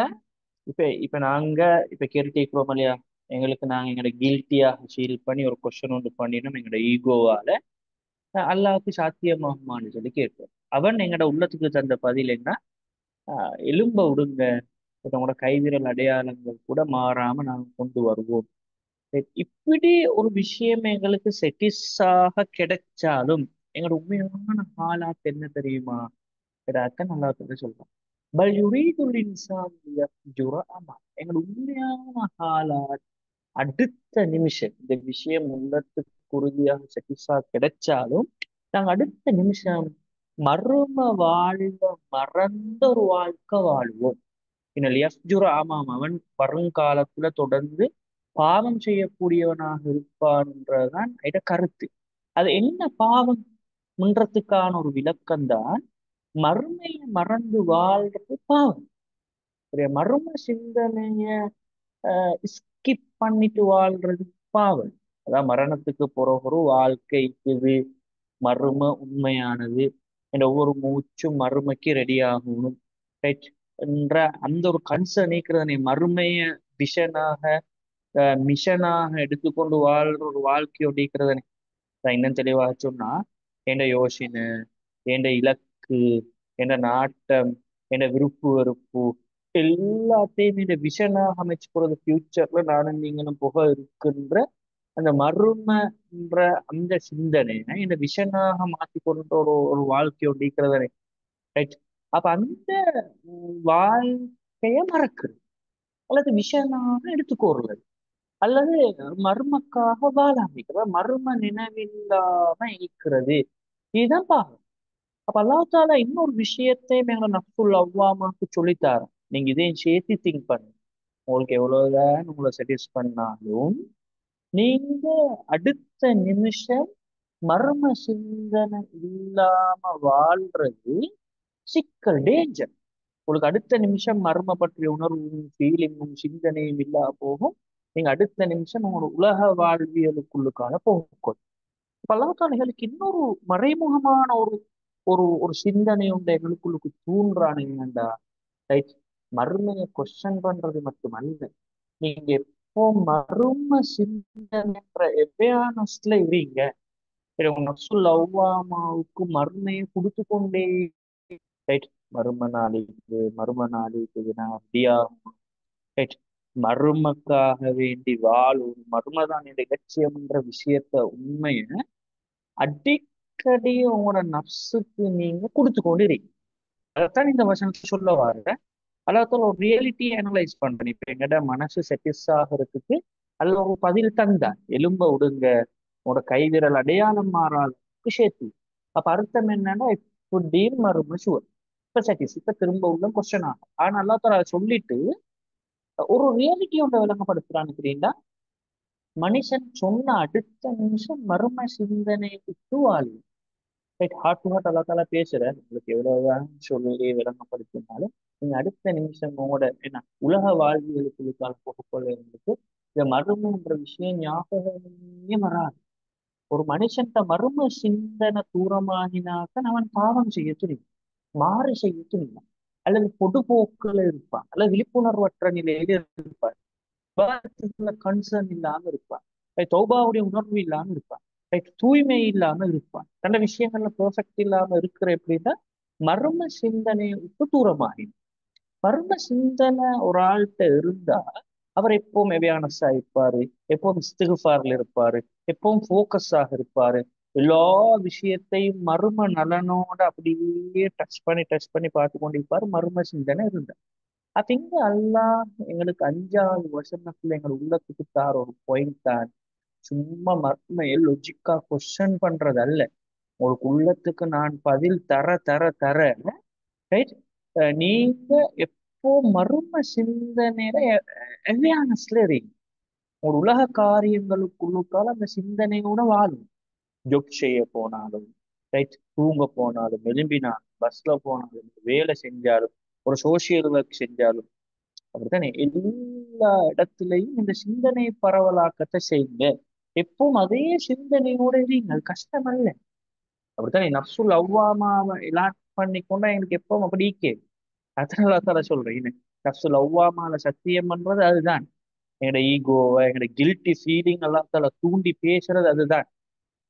A: இப்ப இப்ப நாங்க இப்ப கேட்டுட்டே இருக்கிறோம் இல்லையா? எங்களுக்கு நாங்க எங்களோட கில்ட்டியா ஃபீல் பண்ணி ஒரு கொஸ்டின் ஒன்று பண்ணினோம் எங்களோட ஈகோவால, அல்லாஹ்வுக்கு சாத்தியமாகுமான்னு சொல்லி கேட்போம். அவன் எங்களோட உள்ளத்துக்கு தந்த பதில் என்ன? எலும்ப விடுங்க, உங்களோட கைவிரல் அடையாளங்கள் கூட மாறாம நாங்க கொண்டு வருவோம். சரி, இப்படி ஒரு விஷயம் எங்களுக்கு செட்டிஸாக கிடைச்சாலும் எங்களோட உண்மையான ஹாலாத் என்ன தெரியுமா? அதான் நல்லா சொல்றோம். பல் யுரீதுல் இன்சான் லியஃப்ஜுர அமா. எங்களோட உண்மையான ஹாலாத் அடுத்த நிமிஷம் இந்த விஷயம் உள்ளத்துக்கு உறுதியாக செட்டிஸா கிடைச்சாலும் நாங்க அடுத்த நிமிஷம் மர்ம வாழ்வை மறந்த ஒரு வாழ்க்கை வாழ்வோம். பின்னல் யஃப்ஜுர ஆமாம், அவன் வருங்காலத்துல தொடர்ந்து பாவம் செய்யக்கூடியவனாக இருப்பான்றதுதான் இட கருத்து. அது என்ன பாவம் முன்றதுக்கான ஒரு விளக்கம்தான் மறுமையை மறந்து வாழ்றது பாவம். சரியா? மர்ம சிந்தனைய ஸ்கிப் பண்ணிட்டு வாழ்றது பாவம். அதான் மரணத்துக்கு பிறகு ஒரு வாழ்க்கை இது மர்ம உண்மையானது. என்ற ஒவ்வொரு மூச்சும் மறுமைக்கு ரெடி ஆகணும், ரைட் என்ற அந்த ஒரு கன்சர்ன் நீக்கிறதனை மறுமைய விஷனாக மிஷனாக எடுத்துக்கொண்டு வாழ்ற ஒரு வாழ்க்கையோட இருக்கிறதனை இன்னும் தெளிவாக சொன்னா என்ற யோசனை, என்ற இலக்கு, என்ற நாட்டம், என்ற விருப்பு வெறுப்பு எல்லாத்தையும் இந்த விஷனாக அமைச்சு போறது ஃபியூச்சர்ல நானும் நீங்களும் புக இருக்கின்ற அந்த மர்மன்ற அந்த சிந்தனை இந்த விஷனாக மாத்தி கொண்ட ஒரு வாழ்க்கையோட இருக்கிறதனை, ரைட். அப்ப அந்த வாழ்க்கைய மறக்குது அல்லது விஷனாக எடுத்துக்கோருவது அல்லது மர்மக்காக வாழ அமைக்கிறது, மர்ம நினைவில்லாம இருக்கிறது. இதுதான் பாகம். அப்ப அல்லாஹ் தாலா இன்னொரு விஷயத்தையும் எங்க நஃப்சுல் அவ்வாமாக்கு சொல்லித்தாரு. நீங்க இதையும் சேர்த்து திங்க் பண்ணுங்க. உங்களுக்கு எவ்வளவுதான் உங்களை சாட்டிஸ் பண்ணாலும் நீங்க அடுத்த நிமிஷம் மர்ம சிந்தனை இல்லாம வாழ்றது சிக்கல், டேஞ்சர். உங்களுக்கு அடுத்த நிமிஷம் மர்ம பற்றிய உணர்வும் ஃபீலிங்கும் சிந்தனையும் இல்லா போகும். நீங்க அடுத்த நிமிஷம் உங்களோட உலக வாழ்வியலுக்குள்ளுக்கான போகும். இப்ப அல்லாஹ் இன்னொரு மறைமுகமான ஒரு ஒரு ஒரு சிந்தனை உண்டு எங்களுக்குள்ளுக்கு தூண்டுறானுங்கண்டா, ரைட். மறுமையை கொஸ்டின் பண்றது மட்டுமல்ல, நீங்க எப்போ மறும சிந்தனைன்ற அவேர்னஸ்ல இருங்க, உங்க நஃப்சுல் லவ்வாமாவுக்கு மறுமையை கொடுத்து கொண்டே, ரைட். மறும நாளைக்கு நான் அப்படியா, ரைட். மறுமக்காக வேண்டி வாழும் மர்மதான் என்ற இலட்சியம்ன்ற விஷயத்த உண்மையை அடிக்கடி உங்களோட நப்சுக்கு நீங்க கொடுத்து கொண்டு இருக்கீங்க. அதைத்தான் இந்த வசனத்தை சொல்ல வர. அல்லாஹ் ஒரு ரியாலிட்டியை அனலைஸ் பண்றேன். இப்ப எங்கட மனசு செட்டிஸ் ஆகிறதுக்கு அல்ல ஒரு பதில் தந்தா, எலும்ப விடுங்க, உங்களோட கைவிரல் அடையாளம் மாறாத சேர்த்து. அப்ப அர்த்தம் என்னன்னா இப்படியும் மறும சுவர் இப்ப செட்டிஸ் இப்ப திரும்ப உள்ள கொஸ்டின் ஆகும். ஆனா அல்லாஹ் சொல்லிட்டு ஒரு ரியாலிட்டியோட விளங்கப்படுத்துறான்னு தெரியுங்களா? மனுஷன் சொன்ன அடுத்த நிமிஷம் மர்ம சிந்தனை விட்டு வாழ்வு, ரைட். ஹார்ட் டு ஹார்ட் அல்லா பேசுற உங்களுக்கு எவ்வளவுதான் சொல்லி விளங்கப்படுத்தினாலும் நீங்க அடுத்த நிமிஷம் உங்களோட என்ன உலக வாழ்வியலுக்கு போகப்போறவங்களுக்கு இந்த மர்மன்ற விஷயம் ஞாபகமே வராது. ஒரு மனுஷன் மர்ம சிந்தனை தூரமாகினாக்க அவன் பாவம் செய்ய துணியும், மாறு செய்ய துணியும், அல்லது பொதுபோக்குல இருப்பான், அல்லது விழிப்புணர்வற்ற நிலையில இருப்பான், கன்சர்ன் இல்லாம இருப்பான், தௌபாவுடைய உணர்வு இல்லாம இருப்பான், தூய்மை இல்லாம இருப்பான், நல்ல விஷயங்கள்ல பெர்ஃபெக்ட் இல்லாம இருக்கிற எப்படின்னா மர்ம சிந்தனையை விட்டு தூரமாகி. மர்ம சிந்தனை ஒரு ஆள்கிட்ட இருந்தா அவர் எப்பவும் அவேர்னஸா இருப்பாரு, எப்பவும் இஸ்திக்ஃபார்ல இருப்பாரு, எப்பவும் ஃபோக்கஸாக இருப்பாரு. எல்லா விஷயத்தையும் மர்ம நலனோட அப்படியே டச் பண்ணி பார்த்து கொண்டிருப்பாரு. மர்ம சிந்தனை இருந்தார். அப்ப இங்க அல்லாஹ் எங்களுக்கு 5வது வசனத்துல எங்கள் உள்ளத்துக்கு தார ஒரு பாயிண்ட் தான், சும்மா மர்மையை லொஜிக்கா கொஸ்டின் பண்றது அல்ல. உங்களுக்கு உள்ளத்துக்கு நான் பதில் தர தர தர, ரைட். நீங்க எப்போ மர்ம சிந்தனையில அவேர்னஸ்ல இருங்க. ஒரு உலக காரியங்களுக்குள்ளுக்கால அந்த சிந்தனையோட வாழும். ஜொப் செய்ய போனாலும், ரைட், தூங்க போனாலும், எழும்பினாலும், பஸ்ல போனாலும், வேலை செஞ்சாலும், ஒரு சோசியல் ஒர்க் செஞ்சாலும் அப்படித்தானே எல்லா இடத்துலையும் இந்த சிந்தனை பரவலாக்கத்தை செய்யுங்க. எப்பவும் அதே சிந்தனையோட இருங்க, அது கஷ்டம் அல்ல. அப்படித்தானே நப்சுல் அவ்வாமாவை எலாட் பண்ணிக்கொண்டா எனக்கு எப்பவும் அப்படி இருக்கே. அதனால சொல்றேன், நப்சுல் அவ்வாமால சத்தியம் பண்றது அதுதான். எங்களோட ஈகோவை, எங்களோட கில்ட்டி ஃபீலிங் எல்லாத்தால தூண்டி பேசுறது அதுதான்.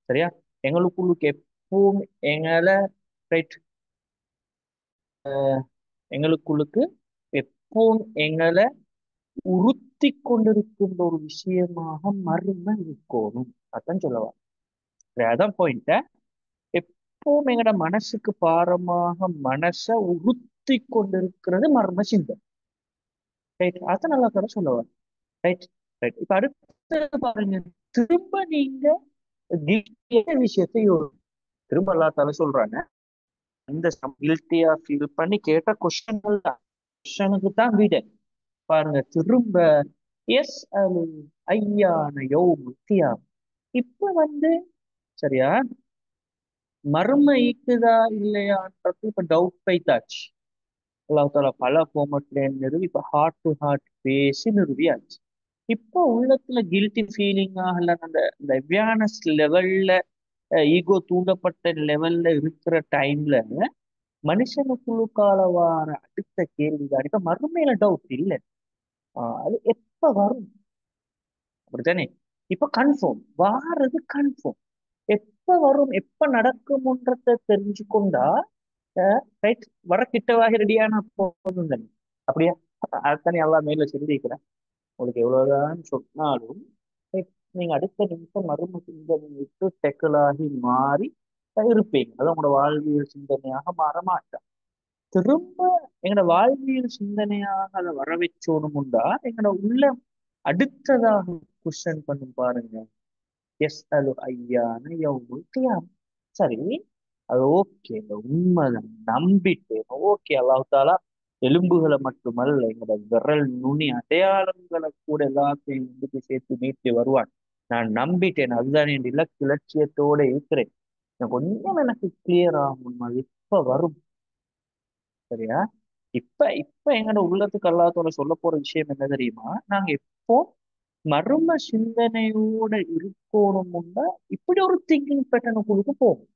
A: சரியா? எங்களுக்குள்ளுக்கு எப்பவும் எங்களை, ரைட், எங்களுக்குள்ளுக்கு எப்பவும் எங்களை உறுத்தி கொண்டிருக்கின்ற ஒரு விஷயமாக மர்ம இருக்கணும். அதான் சொல்லவா. அதான் பாயிண்ட. எப்பவும் எங்களோட மனசுக்கு பாரமாக மனசை உறுத்தி கொண்டிருக்கிறது மர்ம சிந்தனை, ரைட். அதான் நல்லா தர சொல்லவா, ரைட். ரைட். இப்ப அடுத்து பாருங்க, திரும்ப நீங்க விஷயத்தை திரும்ப அல்லா தஆலா சொல்றாங்க, அந்த கில்ட்டியா ஃபீல் பண்ணி கேட்ட கொஸ்டின்கள் தான், கொஸ்டனுக்கு தான் விட. பாருங்க திரும்ப எஸ் அலு ஐயான யௌமுல் கியாமah. இப்ப சரியா மர்ம ஈக்குதா இல்லையான்றது இப்ப டவுட் பைத்தாச்சு. அல்லாஹ் தாலா பல ஃபார்மட்ல நிறுவி இப்ப ஹார்ட் டு ஹார்ட் பேசி நிறுவியாச்சு. இப்போ உள்ளத்துல கில்ட்டி ஃபீலிங்காக அந்த இந்த அவேர்னஸ் லெவல்ல ஈகோ தூண்டப்பட்ட லெவல்ல இருக்கிற டைம்ல மனுஷனுக்குள்ளுக்கால வார அடுத்த கேள்விதான் இப்ப மறுமையில டவுட் இல்லை. அது எப்ப வரும் அப்படித்தானே? இப்ப கன்ஃபார்ம் வாரது கன்ஃபார்ம். எப்ப வரும் எப்ப நடக்கும்ன்றத தெரிஞ்சுக்கொண்டா ரைட் வர கிட்டவாக ரெடியான போதும் தானே. அப்படியா? அதுதானே எல்லாம் மேல சொல்லியிருக்கிறேன். உங்களுக்கு எவ்வளவுதான் சொன்னாலும் right, நீங்க அடுத்த நிமிஷம் மறும சிந்தனை விட்டு டெக்கலாகி மாறி இருப்பீங்க. அது உங்களோட வாழ்வியல் சிந்தனையாக மாற மாட்டா. திரும்ப எங்களோட வாழ்வியல் சிந்தனையாக அதை வர வச்சோணுமுண்டா எங்களோட உள்ள அடுத்ததாக கொஸ்டின் பண்ணும் பாருங்க. எஸ் அலு ஐயான யௌமுல் கியாம். சரி, அது ஓகே, உண்மைதான், நம்பிட்டேன், ஓகே. அல்லாஹ் தாலா எலும்புகளை மட்டுமல்ல எங்களோட விரல் நுனி அடையாளங்களை கூட எல்லாத்தையும் வந்துட்டு சேர்த்து நீட்டி வருவான். நான் நம்பிட்டேன், அதுதான் என் இலக்கு இலட்சியத்தோட இருக்கிறேன். கொஞ்சம் எனக்கு கிளியர் ஆகும், அது இப்ப வரும். சரியா? இப்ப இப்ப எங்களோட உள்ளத்துக்கு அல்லாஹ்தாலா சொல்ல போற விஷயம் என்ன தெரியுமா? நாங்க எப்போ மர்ம சிந்தனையோட இருக்கணும்னா இப்படி ஒரு திங்கிங் பேட்டர்னுக்குள்ளுக்கு போகும்.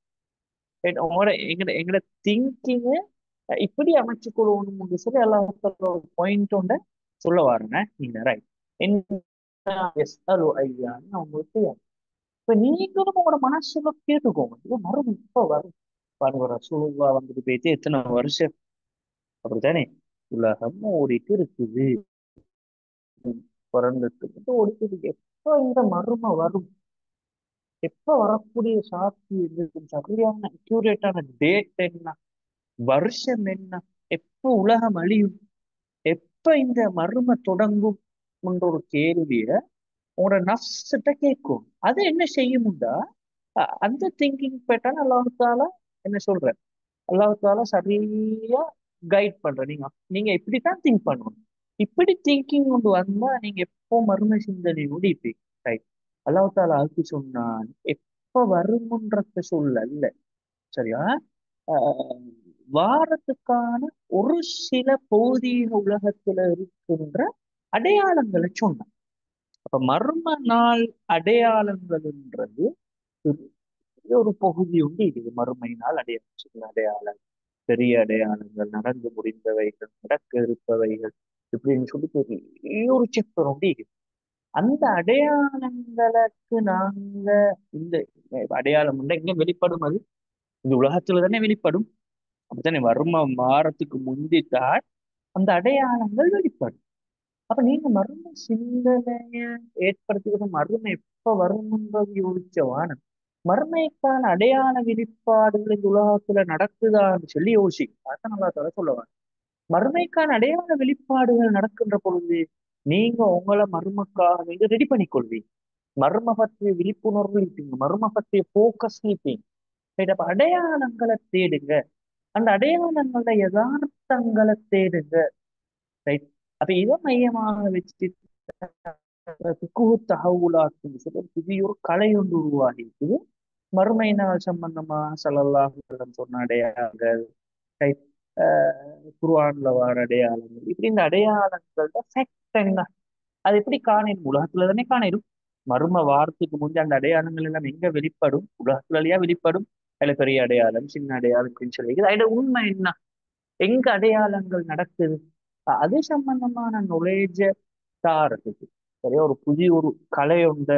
A: உங்களோட எங்கட திங்கிங்க இப்படி அமைச்சு கொள்ளணும்னு சொல்லி எல்லாம் பாயிண்ட் ஒண்ட சொல்ல வரேன். நீங்க ரைட் ஐயான்னு அவங்களுக்கு தெரியாது. இப்ப நீங்களும் உங்களோட மனசுல கேட்டுக்கோங்க, இது மரம் இப்ப வரும் பாருங்க. ரசூலுல்லாஹ் வந்துட்டு போயிட்டு எத்தனை வருஷம் அப்படித்தானே உலகம் ஓடிட்டு இருக்குது, பிறந்துட்டு ஓடிட்டு இருக்கு. எப்ப இந்த மர்ம வரும், எப்ப வரக்கூடிய சாட்சி இருக்கும், சரியான அக்யூரேட்டான டேட் என்ன, வருஷம் என்ன, எப்ப உலகம் அழியும், எப்ப இந்த மர்ம தொடங்கும் என்ற ஒரு கேள்விய உங்களோட நஃப்ஸ்கிட்ட கேட்கும். அது என்ன செய்யும்டா அந்த திங்கிங் பேட்டர்ன் அல்லாஹ்தாலா என்ன சொல்ற, அல்லாஹ்தாலா சரியா கைட் பண்ற. நீங்க நீங்க இப்படித்தான் திங்க் பண்ணணும். இப்படி திங்கிங் கொண்டு வந்தா நீங்க எப்போ மர்ம சிந்தனையோடு இருப்பீங்க. ரைட். அல்லாஹ்தாலா அதுக்கு சொன்னான் எப்ப வருமுன்றத சொல்லல. சரியா? ஆஹ் வாரத்துக்கான ஒரு சில பௌதீக உலகத்துல இருக்கின்ற அடையாளங்களை சொன்னான். அப்ப மர்ம நாள் அடையாளங்கள்ன்றது ஒரு பகுதி உண்டு. இது மறுமை நாள் அடையாளம், சின்ன அடையாளம், பெரிய அடையாளங்கள், நடந்து முடிந்தவைகள், நடக்க இருப்பவைகள், இப்படின்னு சொல்லி பெரிய ஒரு சாப்டர் உண்டு இது. அந்த அடையாளங்களுக்கு நாங்க இந்த அடையாளம் உண்டு எங்க வெளிப்படும்? அது இந்த உலகத்துல தானே வெளிப்படும். அப்படித்தானே? மர்ம வாரத்துக்கு முந்தித்தான் அந்த அடையாளங்கள் வெளிப்படும். அப்ப நீங்க மர்ம சிந்தனைய ஏற்படுத்திக்கிட்டு மர்மம் எப்ப வரும்ன்றது யோசிச்சவான மர்மைக்கான அடையாள வெளிப்பாடுகள் இந்த உலகத்துல நடக்குதான்னு சொல்லி யோசிக்கும். அதான் நல்லா தர சொல்லுவாங்க. மர்மைக்கான அடையாள வெளிப்பாடுகள் நடக்கின்ற பொழுது நீங்க உங்களை மர்மக்காக நீங்க ரெடி பண்ணிக்கொள்வீங்க. மர்ம பற்றிய விழிப்புணர்வு இருப்பீங்க, மர்ம பற்றிய போக்கஸ் இருப்பீங்க. ரைட். அப்ப அடையாளங்களை தேடுங்க, அந்த அடையாளங்களோட யதார்த்தங்களை தேடுங்க. ரைட். அப்ப இதை மையமாக வச்சு பிக்குஹு தஹவுலாத்துன்னு சொல்லி ஒரு புதிய ஒரு கலை ஒன்று உருவாகி இருக்குது. மறுமை நாள் சம்பந்தமா ஸல்லல்லாஹு அலைஹி வஸல்லம் சொன்ன அடையாளங்கள், ரைட், குர்ஆன்ல வர அடையாளங்கள், இப்படி இந்த அடையாளங்களோட ஃபேக்ட் என்ன, அது எப்படி காணிடும்? உலகத்துல தானே காணிடும். மர்ம வாரத்துக்கு முந்தைய அந்த அடையாளங்கள் எல்லாம் எங்க வெளிப்படும்? உலகத்துலயா வெளிப்படும். அதுல பெரிய அடையாளம், சின்ன அடையாளம் அப்படின்னு சொல்லி அதோட உண்மை என்ன, எங்க அடையாளங்கள் நடக்குது, அது சம்பந்தமான நுழைஞ்ச தாரத்துக்கு சரியா ஒரு புதிய ஒரு கலை உண்ட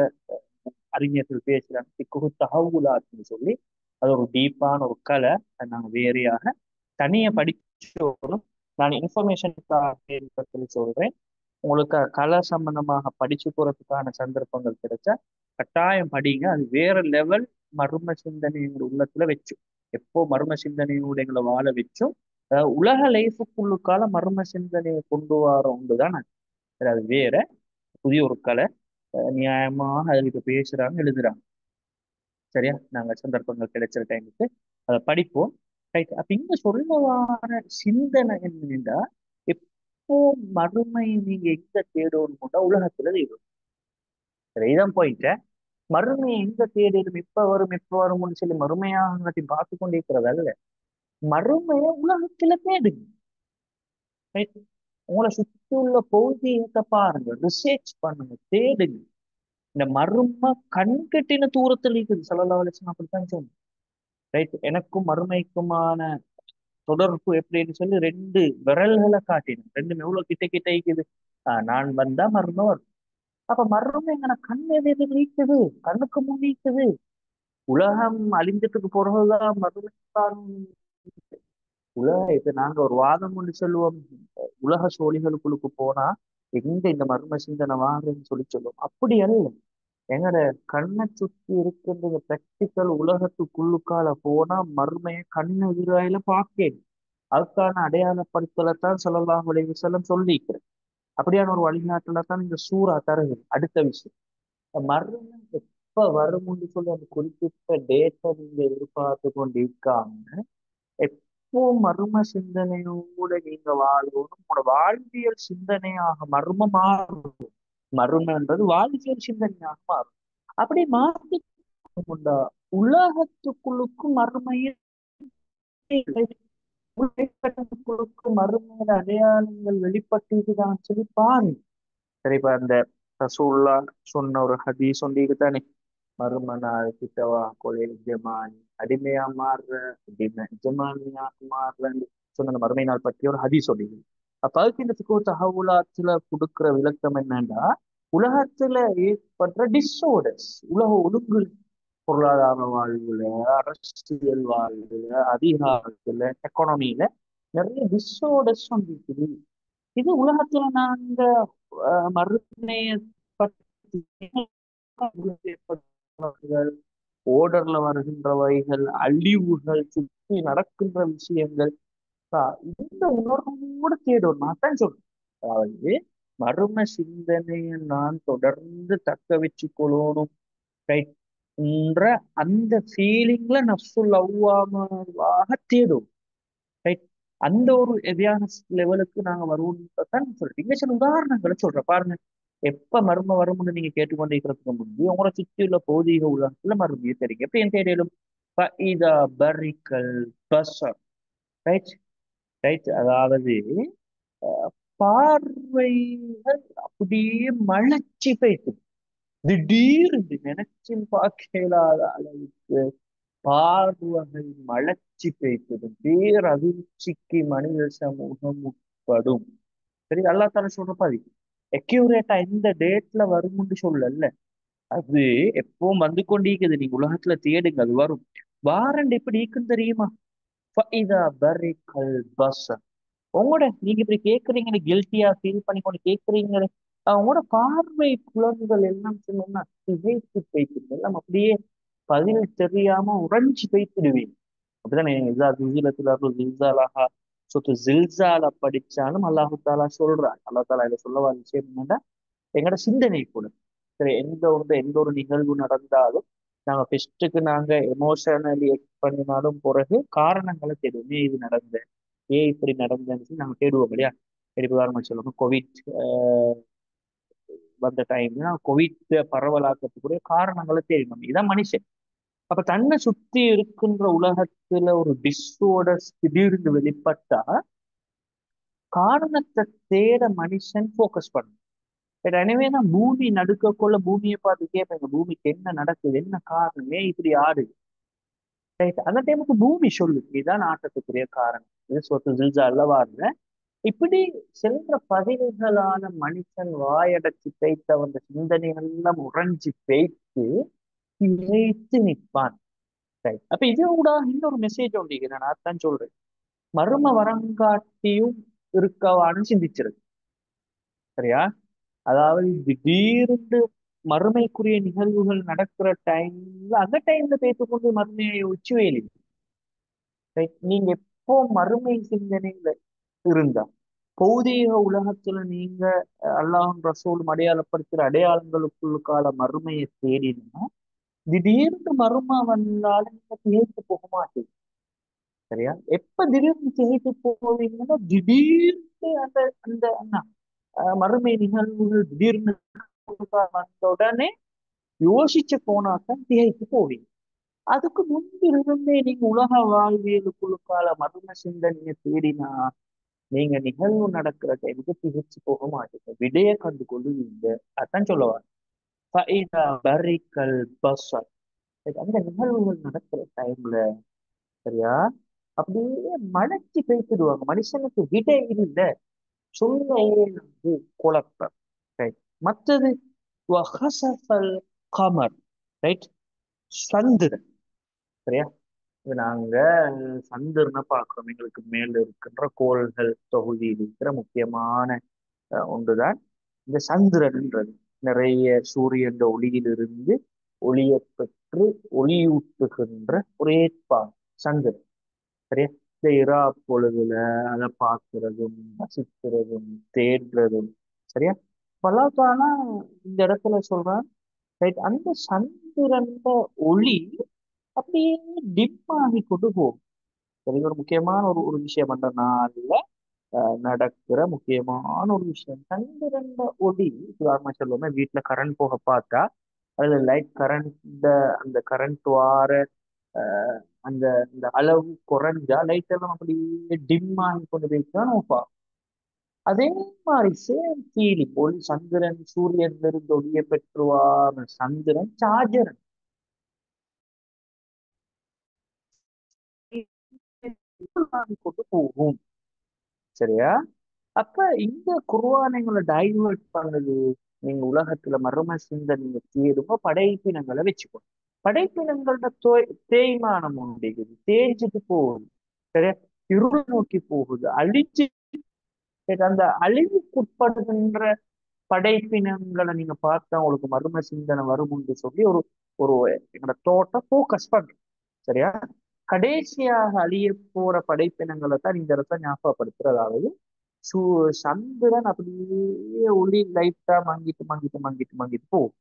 A: அறிஞர்கள் பேசுறாங்க. பிக்குஹு தஹவுலாத்னு சொல்லி அது ஒரு டீப்பான ஒரு கலை. அதை நாங்கள் வேறையாக தனியா படிச்சோம். நான் இன்ஃபர்மேஷனுக்காக சொல்றேன். உங்களுக்கு கலை சம்பந்தமாக படிச்சு போறதுக்கான சந்தர்ப்பங்கள் கிடைச்சா கட்டாயம் படிங்க. அது வேற லெவல் மர்ம சிந்தனை எங்க உள்ளத்துல வச்சோம். எப்போ மர்ம சிந்தனையோட எங்களை வாழ வச்சோம். உலக லைஃபுக்குள்ளுக்கால மர்ம சிந்தனையை கொண்டு வரோம் தான். அது வேற புதிய ஒரு கலை. நியாயமாக அதுல இப்ப பேசுறாங்க, எழுதுறாங்க. சரியா? நாங்க சந்தர்ப்பங்கள் கிடைச்ச டைமுக்கு அதை படிப்போம். ரைட். அப்ப இங்க சொல்ல வர சிந்தனை என்னன்னா, எப்போ மறுமை நீங்க எங்க தேடணும்னா உலகத்துல தேடும். சரி, இதான் போயிட்ட. மறுமையை எங்க தேடிடும், எப்ப வரும் எப்ப வரும்னு சொல்லி மறுமையாக பார்த்து கொண்டே இருக்கிறதால மறுமையை உலகத்துல தேடுங்க. ரைட். உங்களை சுத்தி உள்ள பௌதிகத்தை பாருங்க, ரிசர்ச் பண்ணுங்க, தேடுங்க. இந்த மர்ம கண்கெட்டின தூரத்தில் இருக்குது. ஸல்லல்லாஹு அலைஹி வஸல்லம் அப்படித்தான் சொன்னாங்க. ரைட். எனக்கும் மறுமைக்குமான தொடர்பு எப்படின்னு சொல்லி ரெண்டு விரல்களை காட்டினேன். ரெண்டும் எவ்வளவு கிட்ட கிட்ட இருக்குது. நான் வந்தா மர்மம் வரும். அப்ப மர்மம் எங்கன கண் எதிர நீக்குது, கண்ணுக்கு முன் நீக்குது. உலகம் அழிஞ்சதுக்கு பிறகுதான் மர்மத்தான். இப்ப நாங்க ஒரு வாதம் ஒன்று சொல்லுவோம். உலக சோழிகளுக்குள்ளுக்கு போனா எங்க இந்த மர்ம சிந்தனை வாங்குன்னு சொல்லி சொல்லுவோம். அப்படி அல்ல. எங்கட கண்ணை சுத்தி இருக்கின்ற பிராக்டிக்கல் உலகத்துக்குள்ளுக்கால போனா மர்மைய கண்ணு எதிராயில பார்க்கேன். அதுக்கான அடையாளப்படுத்தலைத்தான் ஸல்லல்லாஹு அலைஹி வஸல்லம் சொல்லிக்கிறேன். அப்படியான ஒரு வழிகாட்டுல தான் இந்த சூறா தருது. அடுத்த விஷயம், மரணம் எப்ப வரும்னு சொல்லி அந்த குறிப்பிட்ட டேட்டை நீங்க எதிர்பார்த்து கொண்டு இருக்காம எப்போ மர்ம சிந்தனையோட நீங்க வாழணும். உங்களோட வாழ்வியல் சிந்தனையாக மர்மம் மாறும். மர்மன்றது வாழ்வியல் சிந்தனையாக மாறும். அப்படி மாற்றி கொண்டா உலகத்துக்குள்ளுக்கும் மர்மையில் உலகத்துக்குள்ளுக்கும் மர்மையில அடையாளங்கள் வெளிப்பட்டுதான் சொல்லி பாருங்க. சரி, இப்ப அந்த ரசூல்லா சொன்ன ஒரு ஹதீஸ் ஒன்று தானே, மறும நாள் கிட்டவா கொலை ஜமானி அடிமையா மாறுற, அடிமை ஜமானியா மாறுறன்னு சொன்ன அந்த மறுமை நாள் பற்றி ஒரு ஹதீஸ் சொல்லிது. அப்ப அதுக்கு இந்த ஃபிக்ஹு தஹவுலாத்துல கொடுக்குற விளக்கம் என்னன்னா, உலகத்துல ஏற்படுற டிஸ்ஆர்டர்ஸ், உலக ஒழுங்கு, பொருளாதார வாழ்வுல, அரசியல் வாழ்வுல, அதிகாரத்துல, எக்கானமியில நிறைய டிஸ்ஆர்டர்ஸ் இருக்குது. இது உலகத்துல நாங்க மறுமையை பற்றி ஓடர்ல வருகின்றவைகள், அழிவுகள், சுற்றி நடக்கின்ற விஷயங்கள், இந்த உணர்வோடு தேடும். நான் தான் சொல்றேன். அதாவது மர்ம சிந்தனையை நான் தொடர்ந்து தக்க வச்சு கொள்ளணும், ரைட் என்ற அந்த ஃபீலிங்ல நஃப்சுல் லவ்வாமாவாக தேடும். ரைட். அந்த ஒரு அவேர்னஸ் லெவலுக்கு நாங்க வருவோம்னு சொல்லிட்டு இங்க சில உதாரணங்களை சொல்றேன் பாருங்க. எப்ப மர்ம வரும்னு நீங்க கேட்டுக்கொண்டிருக்கிறதுக்கு முன்பு உங்களோட சுற்றியுள்ள பௌதீக உலகத்துல மர்மியை தெரியும். எப்படி என் தேடிடும்? فإذا برق البصر. ரைட். ரைட். அதாவது பார்வைகள் அப்படியே மலர்ச்சி போயிட்டு திடீர்னு நினைச்சு பார்க்க இயலாத அளவுக்கு பார்வைகள் மலர்ச்சி பெய்தது, பேரதிர்ச்சிக்கு மனித சமூகம் உட்படும். சரி, அல்லாஹ் தாலா சொல்ற பாதி அக்யூரேட்டா எந்த டேட்ல வரும்னு சொல்லல. அது எப்பவும் வந்து கொண்டிருக்குது. நீங்க உலகத்துல தேடுங்க, அது வரும். வாரண்ட் எப்படி இருக்குன்னு தெரியுமா? فَإِذَا بَرِقَ الْبَصَرُ. உங்களோட நீங்க இப்படி கேட்கறீங்கன்னு கில்ட்டியா ஃபீல் பண்ணி கொண்டு கேட்கறீங்களே, அவங்களோட பார்வை புலன்கள் எல்லாம் சொன்னோம்னா திகைத்து போய்க்குது. எல்லாம் அப்படியே பதில் தெரியாம உறைஞ்சு போய்த்திடுவீங்க. அப்படிதானே? இதா ஜுல்சிலத்துல் அர்து ஜில்சாலஹா சொத்து ஜில்சால படிச்சாலும் அல்லாஹு தாலா சொல்றான். அல்லாஹ் தாலா இதை சொல்ல வர விஷயம் என்னன்னா, எங்களோட சிந்தனை கூட சரி, எந்த ஒரு நிகழ்வு நடந்தாலும் நாங்க ஃபெஸ்ட்டுக்கு நாங்க எமோஷனலி பண்ணினாலும் பிறகு காரணங்களை தேடுவோம். ஏன் இது நடந்த, ஏன் இப்படி நடந்ததுன்னு சொல்லி நாங்க தேடுவோம் இல்லையா? சரி, உதாரணம் சொல்லணும், கோவிட் வந்த டைம்ல கோவிட் பரவலாக்கத்துக்குரிய காரணங்களை தேடினோம். இதான் மனுஷன். அப்ப தன்னை சுத்தி இருக்கின்ற உலகத்துல ஒரு டிஸ்ஆர்டர்ஸ் திடீர்னு வெளிப்பட்டா காரணத்தை தேட மனுஷன் ஃபோக்கஸ் பண்ணும். எனவே தான் பூமி நடுக்கக்குள்ள பூமியை பார்த்து கேட்பேங்க, பூமிக்கு என்ன நடக்குது, என்ன காரணம், ஏன் இப்படி ஆடுது. ரைட். அந்த டைமுக்கு பூமி சொல்லு இதுதான் ஆட்டத்துக்குரிய காரணம், இது சொத்து ஜில்ஜா அல்லவா இருந்த. இப்படி சென்ற பதிவுகளான மனுஷன் வாயடைச்சு பேய்த்து அவன் சிந்தனைகள் எல்லாம் உறைஞ்சி பேய்த்து இழைத்து நிற்பான். ரைட். அப்ப இது கூட இன்னொரு மெசேஜ் ஒன்று நான் அதான் சொல்றேன். மர்ம வரங்காட்டியும் இருக்கவான்னு சிந்திச்சிருக்கு. சரியா? அதாவது திடீர்னு மறுமைக்குரிய நிகழ்வுகள் நடக்கிற டைம்ல அந்த டைம்ல பேசிக்கொண்டு மறுமையை உச்சுவேலி. நீங்க எப்போ மறுமை சிந்தனையில இருந்தா பௌதீக உலகத்துல நீங்க அல்லாஹும் ரசூலும் அடையாளப்படுத்துற அடையாளங்களுக்குள்ளுக்கால மறுமையை தேடினா திடீர்னு மறுமை வந்தாலும் நீங்க திகைத்து போக மாட்டீங்க. சரியா? எப்ப திடீர்னு திகைத்து போவீங்கன்னா திடீர்னு அந்த அந்த மறுமை நிகழ்வுகள் திடீர்னு வந்த உடனே யோசிச்சு போனாதான் திகைத்து போவீங்க. அதுக்கு முன்பிருந்தே நீங்க உலக வாழ்வியலுக்குள்ளுக்கால மர்ம சிந்தனையை தேடினா நீங்க நிகழ்வு நடக்கிற டைமுக்கு திகைச்சு போக மாட்டீங்க, விடைய கண்டு கொள்ளுவீங்க. அதான் சொல்லுவாங்க. فإذا برق البصر. அந்த நிகழ்வுகள் நடக்கிற டைம்ல சரியா அப்படியே மலைச்சு பேசிடுவாங்க. மனுஷனுக்கு விட இல்ல, சொல்லையே வந்து குழப்பம். ரைட். மற்றது வஹஸஃபல் கமர். ரைட். சந்திரன். சரியா. இது நாங்க சந்திரனை பார்க்கிறோம். எங்களுக்கு மேல இருக்கின்ற கோள்கள் தொகுதியில் இருக்கிற முக்கியமான ஒன்றுதான் இந்த சந்திரன்ன்றது. நிறைய சூரியன் ஒளியிலிருந்து ஒளியை பெற்று ஒளியூட்டுகின்ற ஒரு ஏற்பாடு சந்திரன். சரியா. இந்த இரா பொழுதுல அதை பார்க்கிறதும் ரசிக்கிறதும் தேடுறதும் சரியா. பலகாலா இந்த இடத்துல சொல்றேன். ரைட். அந்த சந்திரன் ஒளி அப்படியே டிம் ஆகி கொண்டு போகும். சரி. ஒரு முக்கியமான ஒரு விஷயம் அந்த நாள்ல நடக்கிற முக்கியமான ஒரு விஷயம் சந்திரன் ஒளி. உதாரணமா சொல்லுவோமே, வீட்டுல கரண்ட் போக பார்த்தா அதுல லைட் கரண்ட், அந்த கரண்ட் வார அஹ், அந்த அந்த அளவு குறைஞ்சா லைட் எல்லாம் அப்படியே டிம் ஆகி கொண்டு போயிட்டு நம்ம பார்ப்போம். அதே மாதிரி சேம் ஃபீலிங் ஒளி சந்திரன் சூரியன்ல இருந்து ஒளியை பெற்றுவார் சந்திரன் சார்ஜர் கொண்டு போகும். சரியா. அப்ப இந்த குர்ஆனைங்களை டைவர்ட் பண்ணுது. நீங்க உலகத்துல மர்ம சிந்தனையை தேடும்ப படைப்பினங்களை வச்சுக்கணும். படைப்பினங்களோட தேய்மானம் உண்டுகிறது, தேய்ஞ்சிட்டு போகுது. சரியா. இருள் நோக்கி போகுது, அழிஞ்சு. அந்த அழிவுக்குட்படுகின்ற படைப்பினங்களை நீங்க பார்த்தா உங்களுக்கு மர்ம சிந்தனை வரும்னு சொல்லி ஒரு ஒரு எங்களோட தோட்ட ஃபோக்கஸ் பண்றோம். சரியா. கடைசியாக அழிய போற படைப்பினங்களை தான் இந்த இடத்த ஞாபகப்படுத்துறதாவது. சூ சந்திரன் அப்படியே ஒளி லைட்டா மங்கிட்டு மங்கிட்டு மங்கிட்டு மங்கிட்டு போகும்.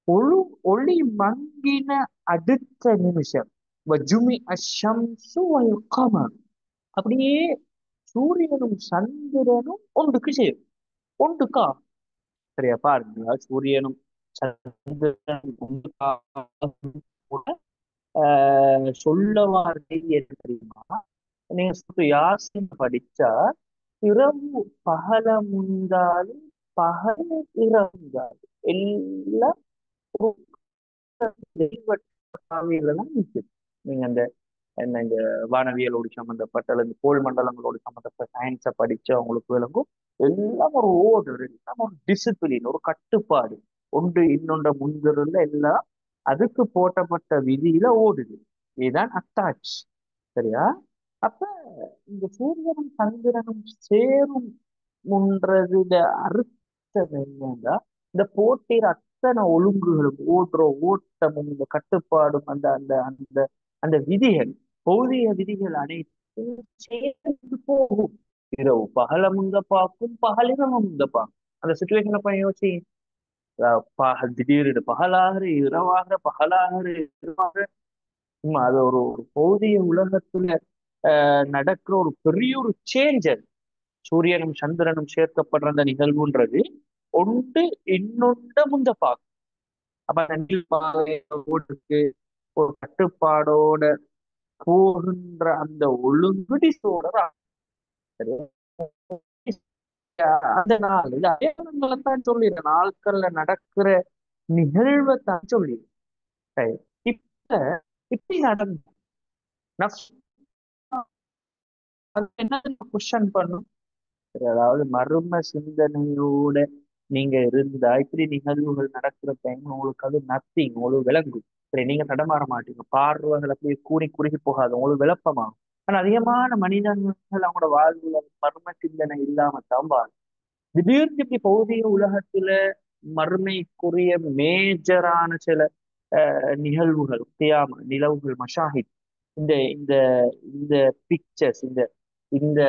A: ஒளி ஒளி மங்கின அடுத்த நிமிஷம் வஜுமி அஷம்சு வல் கமர். அப்படியே சூரியனும் சந்திரனும் ஒன்றுக்கு சேரும், ஒன்றுக்கா. சரியா. பாருங்க, சூரியனும் சந்திரனும் ஒன்றுக்கா கூட சொல்ல வார்த்தை எது தெரியுமா? நீங்க யாசின் படிச்சா இரவு பகல முந்தாது பகல் இரவுந்தாது எல்லாம் தான் நிற்குது. நீங்க அந்த என்ன இந்த வானவியலோடு சம்மந்தப்பட்ட அல்லது கோள் மண்டலங்களோடு சம்மந்தப்பட்ட சயின்ஸை படிச்சு அவங்களுக்கு விளங்கும். எல்லாம் ஒரு ஓர்டர், எல்லாம் ஒரு டிசிப்ளின், ஒரு கட்டுப்பாடு. ஒன்று இன்னொன்ற முன்திருந்த எல்லாம் அதுக்கு போட்டப்பட்ட விதியில ஓடுது. இதுதான் அத்தாட்சி. சரியா. அப்ப இந்த சூரியனும் சந்திரனும் சேரும் முன்றதுல அர்த்தம் என்னன்னா, இந்த போட்டியில அத்தனை ஒழுங்குகளும் ஓடுற ஓட்டமும் இந்த கட்டுப்பாடும் அந்த அந்த அந்த அந்த விதிகள், பௌதிக விதிகள் அனைத்தும் சேர்ந்து போகும். இரவு பகல முந்த பார்க்கும், பகலிரவு முந்த பார்க்கும். அந்த சுச்சுவேஷனை போய் யோசி. திடீர்னு பகலாகிற இரவாகிற பகலாகிற இரவாகிற அது ஒரு ஒரு பௌதிக உலகத்துல நடக்கிற ஒரு பெரிய ஒரு சேஞ்ச். சூரியனும் சந்திரனும் சேர்க்கப்படுற அந்த நிகழ்வுன்றது ஒன்று இன்னொன்று முந்த பார்க்கும். அப்ப அந்த ஓடுக்கு ஒரு கட்டுப்பாடோட போகின்ற அந்த ஒழுங்கு டிசோர்டர். அந்த நாள் இது அடையாளங்களைத்தான் சொல்லிடுறேன், நாட்கள்ல நடக்கிற நிகழ்வை தான் சொல்லிடுறேன். இப்ப இப்படி நடந்த என்ன கொஸ்டின் பண்ணும். அதாவது மர்ம சிந்தனையோட நீங்க இருந்தா இப்படி நிகழ்வுகள் நடக்கிற டைம் உங்களுக்கு அது நத்திங், உங்களுக்கு விளங்கும். சரி. நீங்க தடமாற மாட்டீங்க, பார்வைகள் அப்படியே கூறி குறுகி போகாது, உங்களுக்கு விளப்பமாகும். ஆனா அதிகமான மனிதர்கள் அவங்களோட வாழ்வுல மர்ம சிந்தனை இல்லாம தான் வாழும். திடீர்னு இப்படி பௌதிக உலகத்துல மறுமைக்குரிய மேஜரான சில நிகழ்வுகள், கியாம நிலவுகள், மஷாஹித், இந்த இந்த இந்த பிக்சர்ஸ், இந்த இந்த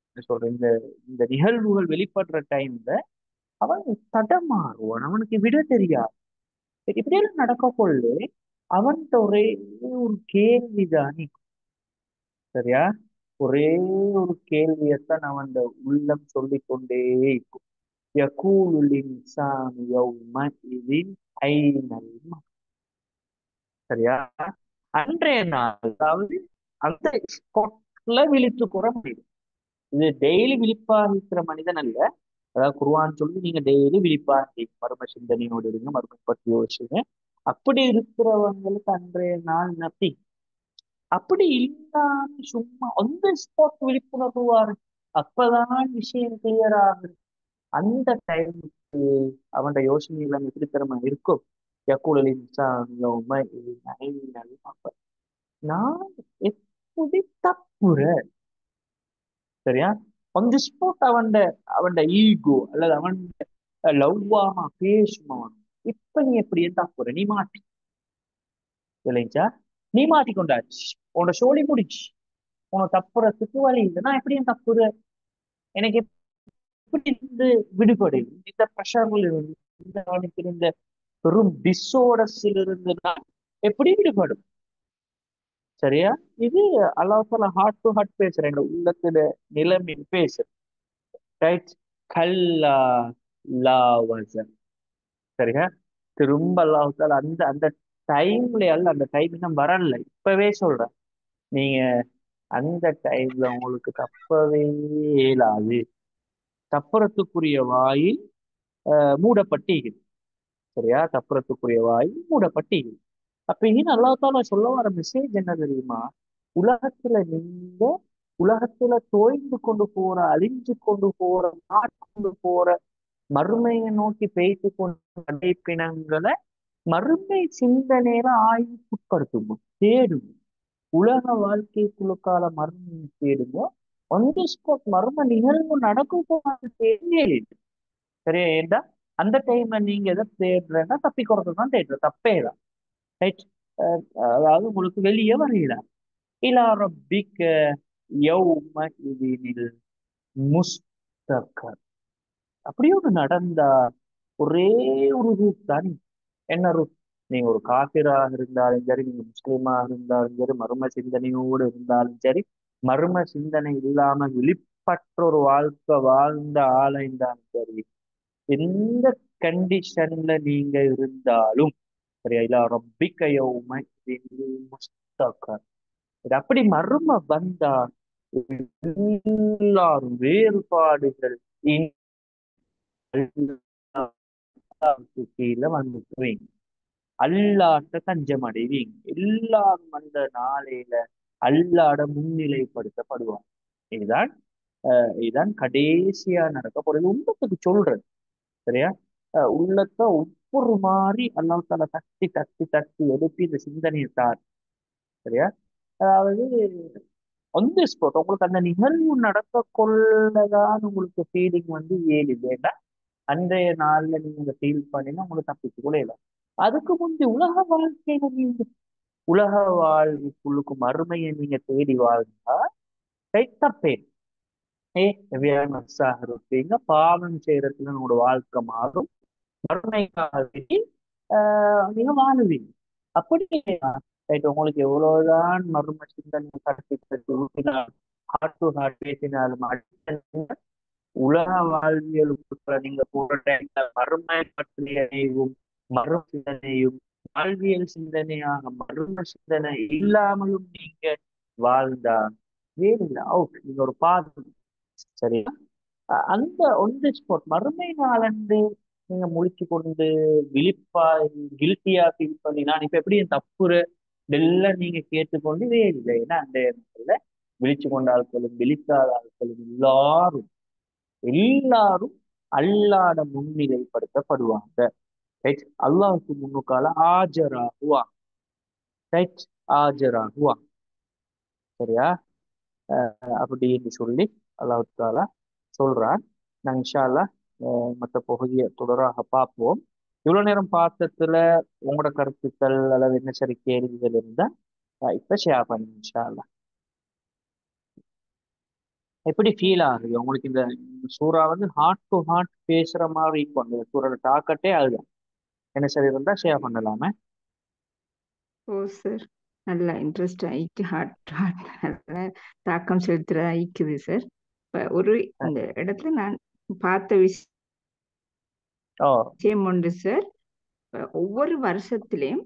A: என்ன சொல்ற இந்த இந்த நிகழ்வுகள் வெளிப்படுற டைம்ல அவன் தடமாறுவான், அவனுக்கு விட தெரியாது. இப்படியெல்லாம் நடக்க கொள்ளு அவன்கிட்ட ஒரே ஒரு கேள்விதான். சரியா. ஒரே ஒரு கேள்வியத்தான் அவன் உள்ளம் சொல்லிக் கொண்டே இருக்கும். யகூலுல் இன்சானு யௌமஇதின் ஐனல் மஃர். சரியா. அன்றைய நாள், அதாவது அந்த ஸ்பாட்ல விழித்து கூற முடியும். இது டெய்லி விழிப்பாக இருக்கிற மனிதன் அல்ல, அதாவது குர்ஆன் சொல்லி நீங்க டெய்லி விழிப்பாங்க, மர்ம சிந்தனையோடு இருங்க, மர்ம பற்றி யோசிச்சுங்க. அப்படி இருக்கிறவங்களுக்கு அன்றைய நாள் நப்பி. அப்படி இல்லாம சும்மா அந்த ஸ்பாட் விழிப்புணர்வு வாரு, அப்பதான் விஷயம் கிளியர் ஆகுது. அந்த டைமுக்கு அவன் யோசனை எல்லாம் எப்படி திறமை இருக்கும். யக்கூலல் இன்சான் யௌமஇذ ஐனல் மஃபர். நான் எப்படி தப்புற, சரியா? on the spot அவன் ஈகோ அல்லது அவன் லவ்வாமா பேசுமான். இப்ப நீ எப்படி தப்புற, நீ மாட்டி இல்லைங்களா? நீ மாட்டி கொண்டாச்சு, உன்னோட சோழி முடிச்சு, உனக்கு தப்புறதுக்கு வழி இல்லை. நான் எப்படி தப்புற, எனக்கு எப்படி இருந்து விடுபடு இந்த ப்ரெஷர்ல இருந்து, இந்த அவனுக்கு இந்த பெரும் டிஸோர்டர்ஸ்ல இருந்து நான் எப்படி விடுபடும்? சரியா? இது அல்லாஹ் ஹார்ட் டு ஹார்ட் பேசுறேன், எங்க உள்ளத்துல நிலைமை பேசுறேன். ரைட்? கல்லா லா வஸன். சரியா? திரும்ப அல்லாஹ் அந்த அந்த டைம்ல அல்ல, அந்த டைம் இன்னும் வரல, இப்பவே சொல்றேன். நீங்க அந்த டைம்ல உங்களுக்கு தப்பவே இயலாது. தப்புறத்துக்குரிய வாயில் மூடப்பட்டீர்கள். சரியா? தப்புறத்துக்குரிய வாயில் மூடப்பட்டீர்கள். அப்ப இங்க அல்லாஹ் சொல்ல வர மெசேஜ் என்ன தெரியுமா? உலகத்துல நீங்க உலகத்துல தோய்ந்து கொண்டு போற, அழிஞ்சு கொண்டு போற, கொண்டு போற மறுமையை நோக்கி பேசி கொண்டு படைப்பினங்களை மறுமை சிந்தனையில ஆய்வுக்குட்படுத்துங்க, தேடுங்க. உலக வாழ்க்கைக்குள்ளுக்கால மர்மம் தேடுங்க. on the spot மர்ம நிகழ்வு நடக்கும் போது தேவையே. சரியா? ஏண்டா அந்த டைம்ல நீங்க எதை தேடுறேன்னா தப்பிக்கிறது தான் தேடுற, தப்பே தான். ரைட்? அதாவது உங்களுக்கு வெளியே வரையில இலா ரப்பிக்க யௌமஇதினில் முஸ்தகர். அப்படி ஒன்று நடந்தா ஒரே ஒரு ரூட் தான். என்ன ரூட்? நீங்க ஒரு காபிராக இருந்தாலும் சரி, நீங்க முஸ்லீமாக இருந்தாலும் சரி, மர்ம சிந்தனையோடு இருந்தாலும் சரி, மர்ம சிந்தனை இல்லாம விழிப்பற்ற ஒரு வாழ்க்கை வாழ்ந்த ஆளா இருந்தாலும் சரி, எந்த கண்டிஷன்ல நீங்க இருந்தாலும் சரியா, இல்ல ரப்பிக்க யௌமஇதினில் முஸ்தகர். இது அப்படி மர்ம வந்தா எல்லாரும் வேறுபாடுகள் கீழே வந்துக்குவீங்க, அல்லாட்ட தஞ்சம் அடைவீங்க. எல்லாரும் அந்த நாளையில அல்லாட முன்னிலைப்படுத்தப்படுவாங்க. இதுதான் இதுதான் கடைசியா நடக்க போறது. உள்ளத்துக்கு சொல்றது, சரியா? உள்ளத்தை ஒவ்வொரு மாதிரி அல்லாஹ் தட்டி தட்டி தட்டி எடுத்து இந்த சிந்தனையை தார். சரியா? அதாவது on the spot உங்களுக்கு அந்த நிகழ்வு நடக்க கொள்ளதான் உங்களுக்கு ஃபீலிங் ஏழு வேண்டா. அன்றைய நாள்ல நீங்க அதை ஃபீல் பண்ணினா உங்களுக்கு தப்பிச்சு கூட இல்லை. அதுக்கு முந்தைய உலக வாழ்க்கையில நீங்க உலக வாழ்வுக்குள்ளுக்கு மறுமையை நீங்க தேடி வாழ்ந்தா தப்பே. வியாழமசாக இருப்பீங்க, பாவம் செய்யறதுக்கு உங்களோட வாழ்க்கை மாறும், மறுமைக்காக வேண்டி நீங்க வாழுவீங்க. அப்படி ரைட்? உங்களுக்கு எவ்வளவுதான் மர்ம சிந்தனை கட்டி கட்டி ஊட்டினாலும், ஹார்ட் டு ஹார்ட் பேசினாலும், உலக வாழ்வியலுக்குள்ள நீங்க போற டைம்ல மர்ம பற்றிய அறிவும் மர்ம சிந்தனையும் வாழ்வியல் சிந்தனையாக மர்ம சிந்தனை இல்லாமலும் நீங்க வாழ்ந்தா வேறு அவுட், நீங்க ஒரு பாதம். சரியா? அந்த ஒன் தி ஸ்பாட் மறுமை நாளன்று நீங்க முழிச்சு கொண்டு விழிப்பா கில்ட்டியா ஃபீல் பண்ணி நான் இப்ப எப்படி என் தப்புற இதெல்லாம் நீங்க கேட்டுக்கொண்டு வேறு இல்லை. ஏன்னா அந்த இடத்துல விழிச்சு கொண்ட ஆட்களும் விழிக்காத ஆட்களும் எல்லாரும் எல்லாரும் அல்லாட முன்னிலைப்படுத்தப்படுவாங்க. ரைட்? அல்லாஹுக்கு முன்னுக்கால ஆஜராகுவாங்க. ரைட்? ஆஜராகுவாங்க. சரியா? அப்படின்னு சொல்லி அல்லாஹ் தாலா சொல்றான். நான் இன்ஷா அல்லாஹ் மற்ற பகுதியை தொடராக பார்ப்போம். இவ்வளவு நேரம் பார்த்ததுல உங்களோட கருத்துக்கள் அல்லது என்ன சரி கேள்விகள் இருந்தா இப்ப ஷேர் பண்ணுங்க இன்ஷா அல்லாஹ். எப்படி ஃபீல் ஆகுது உங்களுக்கு? இந்த சூறா ஹார்ட் டு ஹார்ட் பேசுற மாதிரி இருக்கும். அந்த சூறோட தாக்கட்டே அதுதான். என்ன சரி இருந்தா ஷேர் பண்ணலாமே.
C: ஓ சார், நல்லா இன்ட்ரெஸ்ட் ஆயிட்டு ஹார்ட் ஹார்ட் நல்ல தாக்கம் செலுத்துறதா ஆயிக்குது சார். இப்போ ஒரு இந்த இடத்துல நான் பார்த்த
A: ஓ
C: விஷயம் உண்டு சார். ஒவ்வொரு வருஷத்திலையும்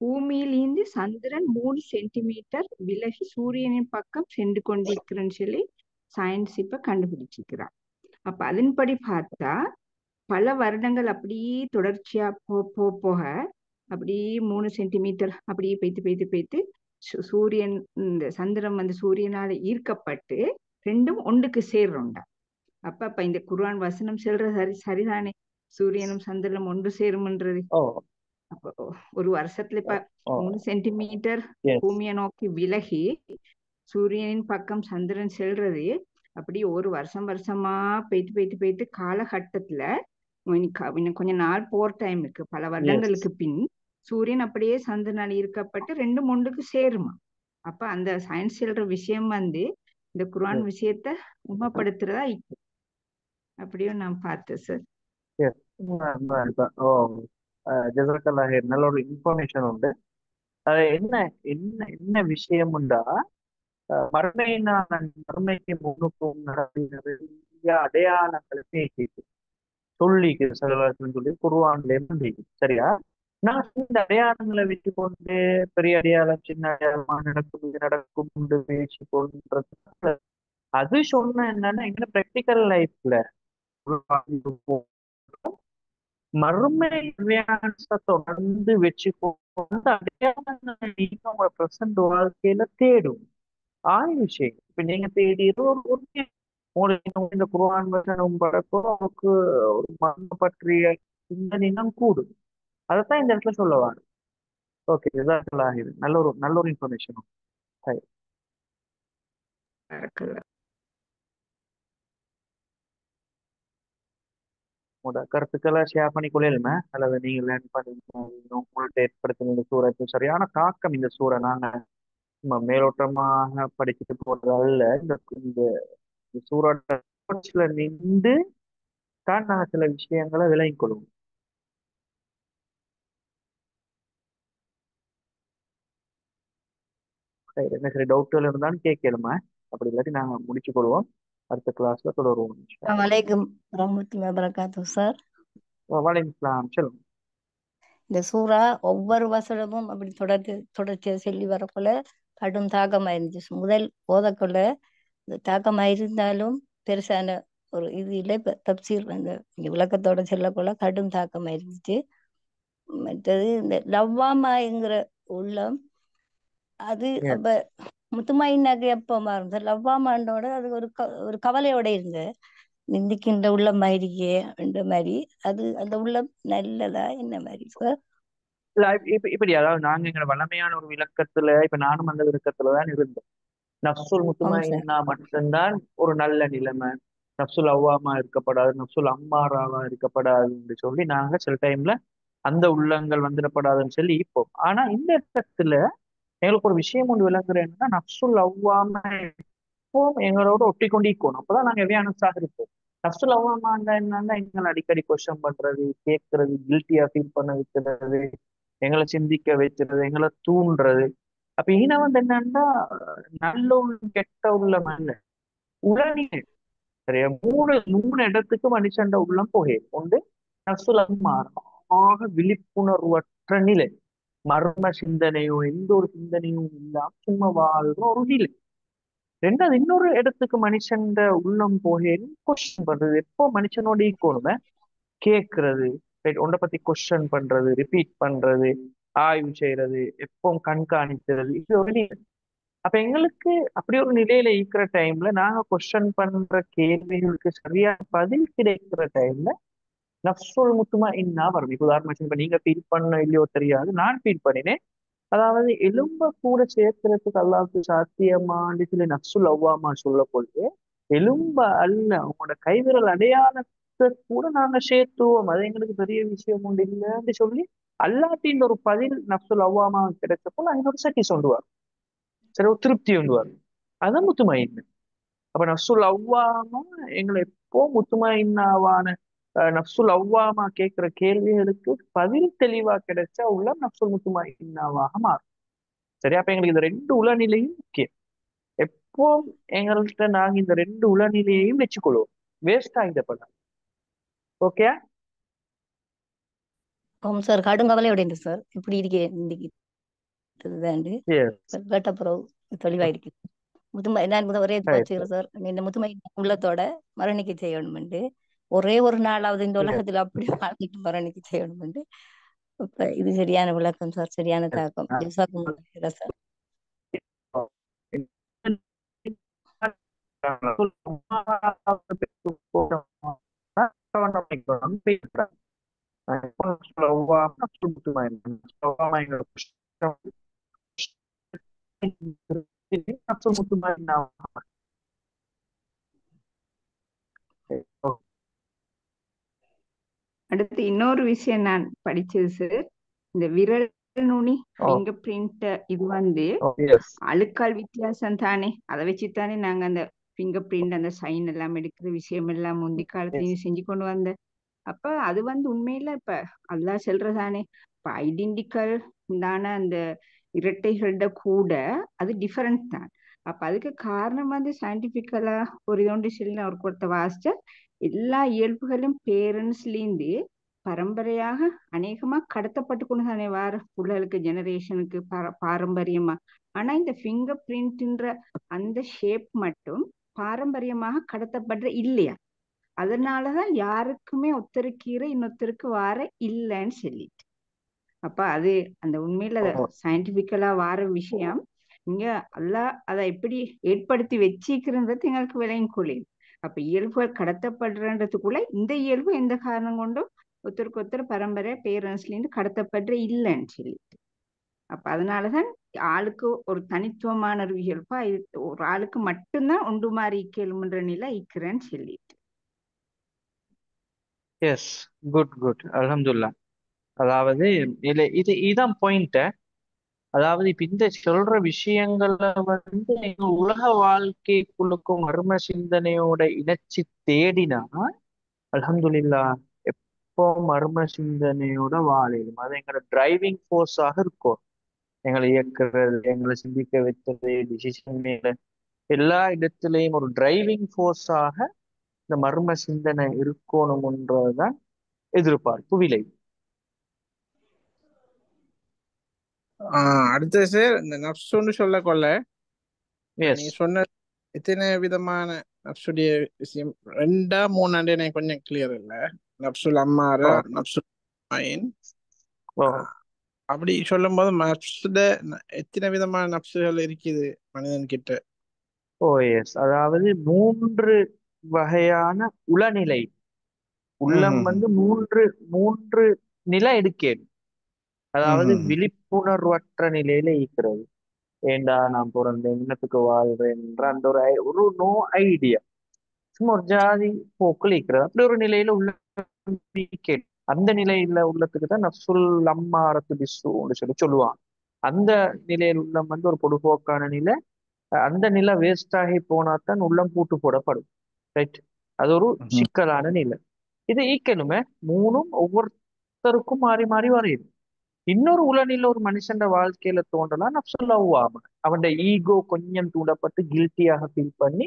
C: பூமியிலிருந்து சந்திரன் 3 சென்டிமீட்டர் விலகி சூரியனின் பக்கம் சென்று கொண்டிருக்கிறன்னு சொல்லி சயின்ஸ் இப்ப கண்டுபிடிச்சிருக்கிறார். அப்ப அதன்படி பார்த்தா பல வருடங்கள் அப்படியே தொடர்ச்சியா போக அப்படியே 3 சென்டிமீட்டர் அப்படியே பெய்த்து சூரியன் இந்த சந்திரன் வந்து சூரியனால ஈர்க்கப்பட்டு ரெண்டும் ஒன்றுக்கு சேர்றோம்டா. அப்ப இந்த குர்ஆன் வசனம் சொல்ற சரிதானே, சூரியனும் சந்திரனும் ஒன்று சேரும்ன்றது.
A: ஓ
C: அப்போ ஒரு வருஷத்துல இப்ப
A: ஓ
C: 3 சென்டிமீட்டர்
A: எஸ்
C: பூமியை நோக்கி விலகி சூரியனின் பக்கம் சந்திரன் செல்றது அப்படி ஒரு வருஷமா பெய்த்து காலகட்டத்துல இன்னும் கொஞ்ச நாள் போர் டைம் இருக்கு, பல
A: எஸ்
C: வருடங்களுக்கு பின் சூரியன் அப்படியே சந்திரனால் ஈர்க்கப்பட்டு ரெண்டும் ஒன்றுக்கு சேருமா. அப்ப அந்த சயின்ஸ் சொல்ற விஷயம் வந்து இந்த குர்ஆன் விஷயத்த உண்மைப்படுத்துறதா அப்படியும் நான் பார்த்தேன் சார்.
A: எஸ் ஓ ஜஸாக்கல்லாஹ் ஹைர். நல்ல ஒரு இன்ஃபர்மேஷன் உண்டு. என்ன என்ன என்ன விஷயம்டா, மறுமைக்கு முன்னுக்கும் நிறைய அடையாளங்களை பேசிட்டு சொல்லிக்கு சிலவர்கள் சொல்லி குர்ஆன்லயே சொல்லிக்கு. சரியா? நான் இந்த அடையாளங்களை வச்சு கொண்டு பெரிய அடையாளம் சின்ன அடையாளமா நடக்கும் இது நடக்கும் பேசி கொண்டு அது சொன்ன என்னன்னா எங்க பிராக்டிக்கல் லைஃப்ல மறுமை தொடர்ந்து வச்சுக்கொண்டு அடையாளங்களை நீங்க உங்களோட பிரசன்ட் வாழ்க்கையில தேடும் விஷயம். இப்ப நீங்க தேடி உங்களுக்கு இந்த குர்ஆன் வசனம் படக்கும் உங்களுக்கு ஒரு மரண பற்றிய சிந்தனையும் கூடும். அதைத்தான் இந்த இடத்துல சொல்ல வாங்க. ஓகே, நல்ல ஒரு இன்ஃபர்மேஷன். உங்களோட கருத்துக்களை ஷேர் பண்ணிக்கொள்ளலுமே அல்லது நீங்க லேர்ன் பண்ணி உங்கள்ட்ட ஏற்படுத்தின இந்த சூறத்து சரியான தாக்கம். இந்த சூறை நாங்க மேலோட்டமாக படிச்சுட்டு போறது அல்ல. இந்த சூறோட நின்று தான் நாங்க சில விஷயங்களை விளங்கிக் கொள்வோம். என்ன சரி டவுட்டுகள் இருந்தாலும் கேட்கலுமா, அப்படி இல்லாட்டி நாங்க முடிச்சு கொள்வோம். அடுத்த கிளாஸ்ல தொடருவோம்.
D: வலைக்கும் வரமத்துல்லாஹி வபரகாத்துஹு சார்.
A: வலைக்கம் சொல்லுங்க.
D: இந்த சூறா ஒவ்வொரு வசனமும் அப்படி தொடர்ச்சியா சொல்லி வரக்குள்ள கடும் தாக்கமா இருந்துச்சு. முதல் ஓதக்குள்ள தாக்கமா இருந்தாலும் பெருசான ஒரு இது இல்லை. இப்ப தப்சீர் அந்த விளக்கத்தோட சொல்லக்குள்ள கடும் தாக்கமா இருந்துச்சு. மற்றது இந்த லவ்வாமாங்கிற உள்ளம் அது அப்ப முத்துமாயினாக்கு எப்ப மாறும் சார்? லவ்வாமாண்டோட அது ஒரு கவலையோட இருந்த நிந்திக்கின்ற உள்ளம் மாதிரியே என்ற மாதிரி அது அந்த உள்ளம் நல்லதா என்ன மாதிரி சார்?
A: இப்படி அதாவது நாங்க எங்க வளமையான ஒரு விளக்கத்துல இப்ப நானும் அந்த விளக்கத்துலதான் இருந்தோம். நப்சுல் முத்துமாயின்னா மட்டும்தான் ஒரு நல்ல நிலைமை, நப்சுல் அவ்வாமா இருக்கப்படாது, நப்சுல் அம்மாராவா இருக்கப்படாது என்று சொல்லி நாங்க சில டைம்ல அந்த உள்ளங்கள் வந்துடப்படாதுன்னு சொல்லி இப்போ. ஆனா இந்த இடத்துல எங்களுக்கு ஒரு விஷயம் ஒன்று விளங்குறேன்னா நப்சுல் அவ்வாம எங்களோட ஒட்டி கொண்டு இருக்கணும். அப்பதான் நாங்க எவ்வியானஸாக இருப்போம். நப்சுல் அவ்வாமாண்டா என்னன்னா எங்களை அடிக்கடி கொஸ்டின் பண்றது, கேட்கறது, கில்ட்டியா ஃபீல் பண்ண வைக்கிறது, எங்களை சிந்திக்க வைக்கிறது, எங்களை தூண்டுறது. அப்ப இன வந்து என்னன்னா நல்ல உள்ள கெட்ட உள்ளம் அல்ல, உளநிலை. சரியா? மூணு இடத்துக்கு மனுஷண்ட உள்ளம் போகே உண்டு. நப்சுல் அம்மாராக விழிப்புணர்வற்ற நிலை, மர்ம சிந்தனையோ எந்த ஒரு சிந்தனையும் இல்லாம சும்மா வாழ்ற ஒரு நிலை. ரெண்டாவது இன்னொரு இடத்துக்கு மனுஷன் உள்ளம் போகேன்னு கொஸ்டின் பண்றது. எப்போ மனுஷனோட ஈக்கோணுமே கேட்கறது, ஒன்றை பத்தி கொஸ்டின் பண்றது, ரிப்பீட் பண்றது, ஆய்வு செய்யறது, எப்போ கண்காணிக்கிறது, இது ஒரு நிலை. அப்ப எங்களுக்கு அப்படி ஒரு நிலையில இருக்கிற டைம்ல நாங்க கொஸ்டின் பண்ற கேள்விகளுக்கு சரியான பதில் கிடைக்கிற டைம்ல நப்சுல் முத்துமா இன்னா வரும். இப்ப உதாரணம் இப்ப நீங்க ஃபீல் பண்ண இல்லையோ தெரியாது, நான் ஃபீல் பண்ணினேன். அதாவது எலும்ப கூட சேர்க்கிறதுக்கு அல்லாவுக்கு சாத்தியமான்னு சொல்லி நப்சுல் அவ்வாமா சொல்ல பொழுது எலும்ப அல்ல அவங்களோட கைவிரல் அடையாளத்தை கூட நாங்க சேர்த்துவோம். அது எங்களுக்கு பெரிய விஷயம் உண்டு இல்லைன்னு சொல்லி அல்லாட்டின் ஒரு பதில் நப்சுல் அவ்வாமா கிடைச்சப்போ அங்க ஒரு சட்டி சொல்லுவார். சரி, ஒரு திருப்தி உண்டுவார். அதான் முத்துமாயின்னு. அப்ப நப்சுல் அவ்வாமா எங்களை எப்போ முத்துமாயின்னாவான நப்சுல் அவ்வாமா கேட்கிற கேள்விகளுக்கு பதில் தெளிவா கிடைச்சா உள்ள நப்சுல் முத்துமாயின்னாவாக மாறும். சரி, அப்ப எங்களுக்கு இந்த ரெண்டு உளநிலையும் முக்கியம். எப்போ எங்கள்கிட்ட நாங்க இந்த ரெண்டு உளநிலையையும் வச்சுக்கொள்வோம், வேஸ்ட் ஆகிடப்படாது. Okay
D: sir. கடுங்கவலையோட இருந்து சார் இப்படி இருக்கே கேட்ட பிறகு தெளிவாயிருக்கு. முதுமை நான் ஒரே
A: ரைட்
D: வச்சுக்கிறேன் சார். இந்த முதுமை உள்ளத்தோட மரணிக்க செய்யணும்ண்டு ஒரே ஒரு நாளாவது இந்த உலகத்துல அப்படி வாழ்ந்துட்டு மரணிக்க செய்யணும்ண்டு. இப்ப இது சரியான விளக்கம் சார், சரியான தாக்கம். ஜஸாக்குமுல்லாஹ் சார்.
C: அடுத்து இன்னொரு விஷயம் நான் படிச்சது சார், இந்த விரல் நுனி ஃபிங்கர் பிரிண்ட் இது வந்து அழுக்கால் வித்தியாசம் தானே, அதை வச்சுத்தானே நாங்க அந்த ஃபிங்கர் பிரிண்ட் அந்த சைன் எல்லாம் எடுக்கிற விஷயம் எல்லாம் முந்தி காலத்துலயும் செஞ்சு கொண்டு வந்த. அப்ப அது வந்து உண்மையில இப்ப அல்லாஹ் சொல்றதானே, இப்ப ஐடென்டிக்கல் தான அந்த இரட்டைகளோட கூட அது டிஃபரெண்ட் தான். அப்ப அதுக்கு காரணம் வந்து சயின்டிபிக்கலா ஒரு இதோண்டு சொல்லி நான் ஒரு கொடுத்த வாசிச்ச எல்லா இயல்புகளும் பேரண்ட்ஸ்லேருந்து பரம்பரையாக அநேகமா கடத்தப்பட்டு கொண்டு தானே வார புள்ளலுக்கு ஜெனரேஷனுக்கு பாரம்பரியமா. ஆனா இந்த ஃபிங்கர் பிரிண்ட்ன்ற அந்த ஷேப் மட்டும் பாரம்பரியமாக கடத்தப்படுற இல்லையா, அதனாலதான் யாருக்குமே ஒருத்தருக்கு இன்னொருத்தருக்கு வார இல்லைன்னு சொல்லிட்டு. அப்ப அது அந்த உண்மையில சயின்டிபிக்கலா வார விஷயம் இங்க அல்லாஹ் அதை எப்படி ஏற்படுத்தி வச்சிருக்கிறது எங்களுக்கு விளையும் கொள்ளையும். அப்ப இயல்புகள் கடத்தப்படுறதுக்குள்ள இந்த இயல்பு எந்த காரணம் கொண்டும் ஒருத்தருக்கு ஒருத்தர் பரம்பரை பேரண்ட்ஸ்ல இருந்து கடத்தப்படுற இல்லைன்னு சொல்லிட்டு. அப்ப அதனாலதான் ஆளுக்கு ஒரு தனித்துவமான ஒரு இயல்பா ஒரு ஆளுக்கு மட்டும்தான் ஒன்று மாறி இயல்புன்ற நிலை இக்கிறேன்னு சொல்லிட்டு.
A: எஸ், குட் குட், அல்ஹம்துலில்லாஹ். அதாவது இதான் பாயிண்ட். அதாவது இப்ப இந்த சொல்ற விஷயங்கள்ல வந்து எங்க உலக வாழ்க்கைக்குள்ளுக்கும் மர்ம சிந்தனையோட இணைச்சி தேடினா அல்ஹம்துலில்லாஹ் எப்போ மர்ம சிந்தனையோட வாழையும் அது எங்களோட டிரைவிங் ஃபோர்ஸாக இருக்கும். எங்களை இயக்குறது, எங்களை சிந்திக்க வைத்தது, டிசிஷன் மேல எல்லா இடத்துலையும் ஒரு டிரைவிங் ஃபோர்ஸாக இந்த மர்ம சிந்தனை இருக்கணும்ன்றதுதான் எதிர்பார்ப்பு விலை.
B: அடுத்தது சார், இந்த நப்சுன்னு சொல்ல கொள்ள
A: எஸ்,
B: நீங்க சொன்ன எத்தனை விதமான நப்சுடைய விஷயம் 2 3 எனக்கு கொஞ்சம் கிளியர் இல்ல. நப்சுல் அம்மாரா, நப்சுல் மயின், அப்படி சொல்லும் போது நப்சுல எத்தனை விதமான நப்சுகள் இருக்குது மனிதன் கிட்ட?
A: எஸ், அதாவது 3 வகையான உளநிலை. உள்ளம் வந்து மூன்று நிலை எடுக்கேன். அதாவது விழிப்புணர்வற்ற நிலையில இருக்கிறது. ஏண்டா நான் பிறந்தேன், இன்னத்துக்கு வாழ்றேன்ற அந்த ஒரு நோ ஐடியா, சும்மா ஒரு ஜாதி போக்குல இருக்கிறது. அப்படி ஒரு நிலையில உள்ள அந்த நிலையில உள்ளத்துக்கு தான் நப்சுல் அம்மாரத்து பிஸ்ஸுன்னு சொல்லி சொல்லுவாங்க. அந்த நிலையில் உள்ளம் வந்து ஒரு பொடுபோக்கான நிலை. அந்த நிலை வேஸ்ட் ஆகி போனாதான் உள்ளம் பூட்டு போடப்படும். ரைட், அது ஒரு சிக்கலான நிலை. இது ஈக்கணுமே, மூணும் ஒவ்வொருத்தருக்கும் மாறி மாறி வரையுது. இன்னொரு உளநிலை ஒரு மனுஷன் வாழ்க்கையில தோன்றலாம் நப்சுல் லவ்வாம. அவன் ஈகோ கொஞ்சம் தூண்டப்பட்டு கில்ட்டியாக ஃபீல் பண்ணி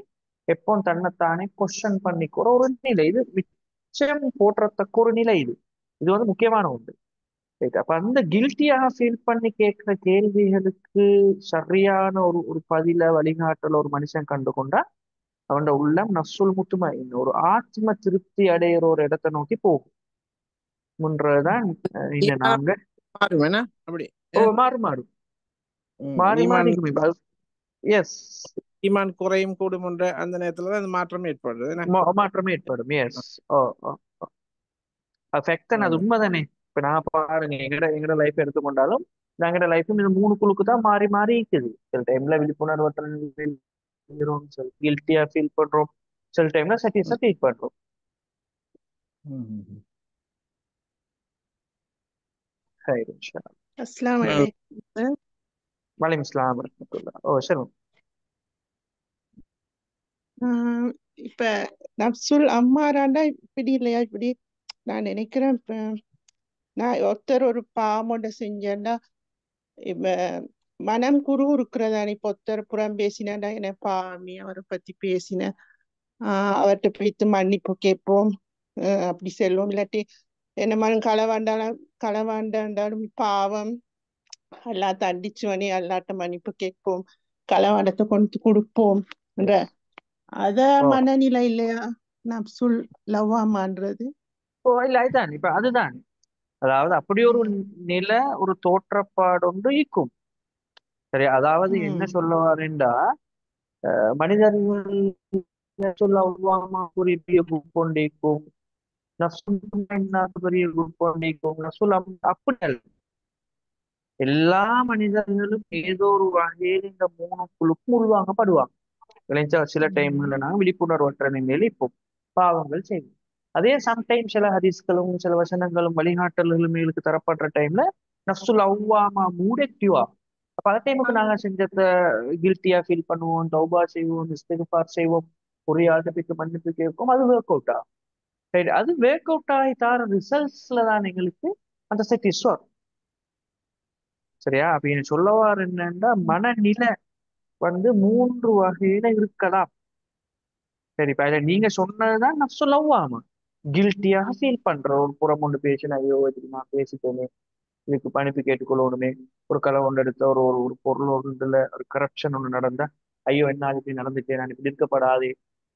A: எப்போ தன்னைத்தானே கொஸ்டின் பண்ணிக்கூட ஒரு நிலை. இது மிச்சம் போற்றத்தக்க ஒரு நிலை. இது வந்து முக்கியமான ஒன்று. ரைட், அப்ப அந்த கில்ட்டியாக ஃபீல் பண்ணி கேட்கிற கேள்விகளுக்கு சரியான ஒரு ஒரு பதில வழிகாட்டல ஒரு மனுஷன் கண்டு கொண்டா அவன் உள்ளம் நப்சுல் முத்துமைன் ஒரு ஆத்ம திருப்தி அடையிற ஒரு இடத்தை நோக்கி போகும். முன்றதுதான் இங்க நாங்க
B: அப்படி
A: மாறும் மாறி மாறி. எஸ்,
B: ஈமான் குறையும் கூடும் என்ற அந்த நேரத்துல அந்த மாற்றம் ஏற்படுது.
A: மாற்றம் ஏற்படும். எஸ், அஃபெக்ட் அது உண்மைதானே. இப்ப நான் பாருங்க, எங்கட லைஃப் எடுத்துக்கொண்டாலும் எங்கட லைஃப் இந்த 3 குழுக்கு தான் மாறி மாறி இருக்குது. சில டைம்ல விழிப்புணர்வற்ற கில்ட்டியா ஃபீல் பண்றோம், சில டைம்ல சட்டியஸா ஃபீல் பண்றோம்.
E: அஸ்ஸலாமு அலைக்கும்.
A: வலைக்கும் அஸ்ஸலாம் வரஹ்மத்துல்லாஹ். சரி,
E: இப்ப நப்சுல் அம்மாராண்டா இப்படி இல்லையா? இப்படி நான் நினைக்கிறேன், இப்ப நான் ஒருத்தர் ஒரு பாவமோட செஞ்சேன்னா இப்ப மனம் குரு இருக்கிறதானே. இப்ப ஒருத்தர் புறம் பேசினாண்டா என்ன பாவமி அவரை பத்தி பேசினேன், அவர்கிட்ட போய்த்து மன்னிப்பு கேட்போம், அப்படி செல்வோம். இல்லாட்டி என்ன மனம் களவாண்டாலும் பாவம் அல்லா தண்டிச்சுவனே, அல்லாட்ட மன்னிப்பு கேட்போம். களவாடத்தை கொண்டு கொடுப்போம் என்ற அத
A: ஓ
E: மனநிலை இல்லையா நப்சுல் லவ்வாமான்றது?
A: இல்ல அதுதான் இப்ப அதுதான், அதாவது அப்படி ஒரு நிலை ஒரு தோற்றப்பாடு ஒன்று இருக்கும். சரி, அதாவது என்ன
E: ம்
A: சொல்ல வரேன்டா, மனிதர்கள் நஃப்சுல் பெரிய குரூப் கொண்டிருக்கும், பெரிய குரூப் கொண்டிருக்கும், அப்படி அல்ல. எல்லா மனிதர்களும் ஏதோ ஒரு வகையில் இந்த மூணு குழுக்கும் உருவாக்கப்படுவாங்க. விளைஞ்சா சில டைம்ல நாங்கள் விழிப்புணர்வற்ற நிலையில இப்போ பாவங்கள் செய்வோம். அதே சம்டைம் சில ஹதீஸ்களும் சில வசனங்களும் வழிகாட்டல்களும் எங்களுக்கு தரப்படுற டைம்ல நஃப்சுல் அவ்வாமா மூட் ஆக்டிவ் ஆகும். அப்ப அந்த டைமுக்கு நாங்க செஞ்சத கில்ட்டியா ஃபீல் பண்ணுவோம், தௌபா செய்வோம், இஸ்திக்ஃபார் செய்வோம், ஒரு ஆள்கிட்ட மன்னிப்பு கேட்கும், அது ஒர்க் அவுட் ஆகும். ரைட், அது ஒர்க் அவுட் ஆகி தர ரிசல்ட்ஸ்ல தான் எங்களுக்கு அந்த செட்டிஸ் வரும். சரியா? அப்ப என்ன சொல்ல வர என்னன்னா, மனநிலை மூன்று வகையில இருக்கலாம். சரி, இப்ப அதுல நீங்க சொன்னதுதான் நஃப்சுல் லவ்வாமா. கில்ட்டியாக ஃபீல் பண்ற, ஒரு புறம் ஒன்று பேசின, ஐயோ தெரியுமா பேசிட்டேனே, இதுக்கு பணிப்பு கேட்டுக்கொள்ளணுமே, ஒரு களை ஒன்று எடுத்த, ஒரு ஒரு ஒரு பொருள் ஒன்றுல ஒரு கரப்ஷன் ஒன்று நடந்தா, ஐயோ என்ன இப்படி நடந்துட்டேன், நான் இப்படி இருக்கப்படாது.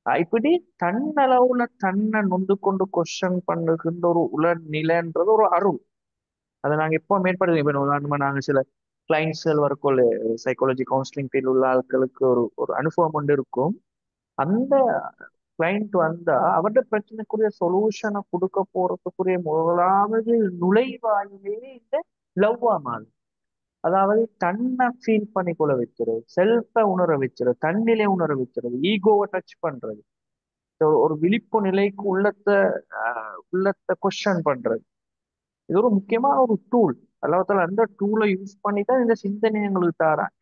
A: இப்படி தன்னளவுல தன்னை நொந்து கொண்டு கொஸ்டின் பண்ணுகின்ற ஒரு உளநிலைன்றது ஒரு அருள். அதை நாங்க எப்போ மேற்படுது. இப்ப உதாரணமா நாங்க சில கிளைண்ட்ஸ்கள் வரக்குள்ள சைக்காலஜி கவுன்சிலிங் ஃபீல்ட் உள்ள ஆட்களுக்கு ஒரு ஒரு அனுபவம் ஒன்று இருக்கும். அந்த கிளைண்ட் வந்தா அவருடைய பிரச்சனைக்குரிய சொல்யூஷனை கொடுக்க போறதுக்குரிய முதலாவது நுழைவாயிலே இந்த லவ்வாமால். அதாவது தன்னை ஃபீல் பண்ணிக்கொள்ள வைக்கிறது, செல்ஃபை உணர வைக்கிறது, தன்னிலை உணர வைக்கிறது, ஈகோவை டச் பண்றது, ஒரு விழிப்பு நிலைக்கு உள்ளத்தை கொஸ்டின் பண்றது. இது ஒரு முக்கியமான ஒரு டூல். அல்லாஹ் அந்த டூலை யூஸ் பண்ணி தான் இந்த சிந்தனை எங்களுக்கு தாராங்க.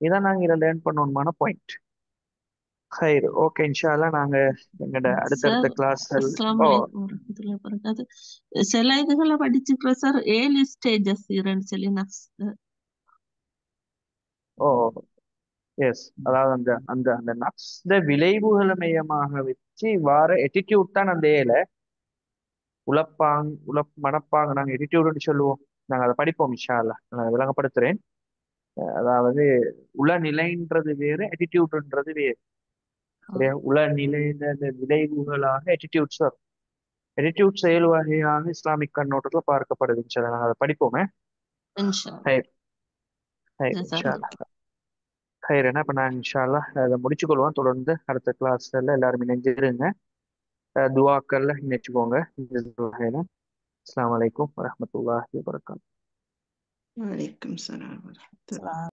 A: இதான் நாங்க இதை லேர்ன் பண்ணணுமான பாயிண்ட். ஹைர், ஓகே, இன்ஷா அல்லாஹ் நாங்க எங்கட அடுத்தடுத்த
F: சார்
A: கிளாஸ்கள்.
F: அஸ்ஸலாமு அலைக்கும் வரஹ்மத்துல்லாஹி வபரகாத்து. சில இதுகளை படிச்சுக்கிறேன் சார், ஏர்லி ஸ்டேஜஸ் இரண்டு சொல்லி நஃப்ஸ்.
A: ஓ எஸ், அதாவது அந்த அந்த அந்த நப்ஸ்ட விளைவுகளை மையமாக வச்சு வார எட்டிடியூட் தான் அந்த மனப்பாங்க நாங்க எட்டிடியூட்னு சொல்லுவோம். நாங்க அதை படிப்போம் இன்ஷா அல்லாஹ். நான் விளங்கப்படுத்துறேன். அதாவது உளநிலைன்றது வேறு, எட்டிடியூட்ன்றது வேறு. சரியா? உளநிலையில விளைவுகளாக எட்டிடியூட்ஸ் வரும். எட்டிடியூட்ஸ் 7 வகையாக இஸ்லாமிக் கண்ணோட்டத்துல பார்க்கப்படுது. இன்ஷா அல்லாஹ் நாங்க அதை படிப்போமே.
F: இன்ஷா
A: ஹைர் ஹைர்
F: அல்லாஹ்.
A: இன்ஷா அல்லாஹ். ஹைர், என்ன இப்ப நான் இன்ஷா அல்லாஹ் அதை முடிச்சுக்கொள்வோம். தொடர்ந்து அடுத்த கிளாஸ்ல எல்லாரும் இணைஞ்சிருங்க. துவாக்கள்ல நினைச்சுக்கோங்க. அஸ்ஸலாமு அலைக்கும் வரஹ்மத்துல்லாஹி வபரகாத்துஹு.
E: வலைக்கும் சலாம் வரஹ்மத்துல்லாஹி.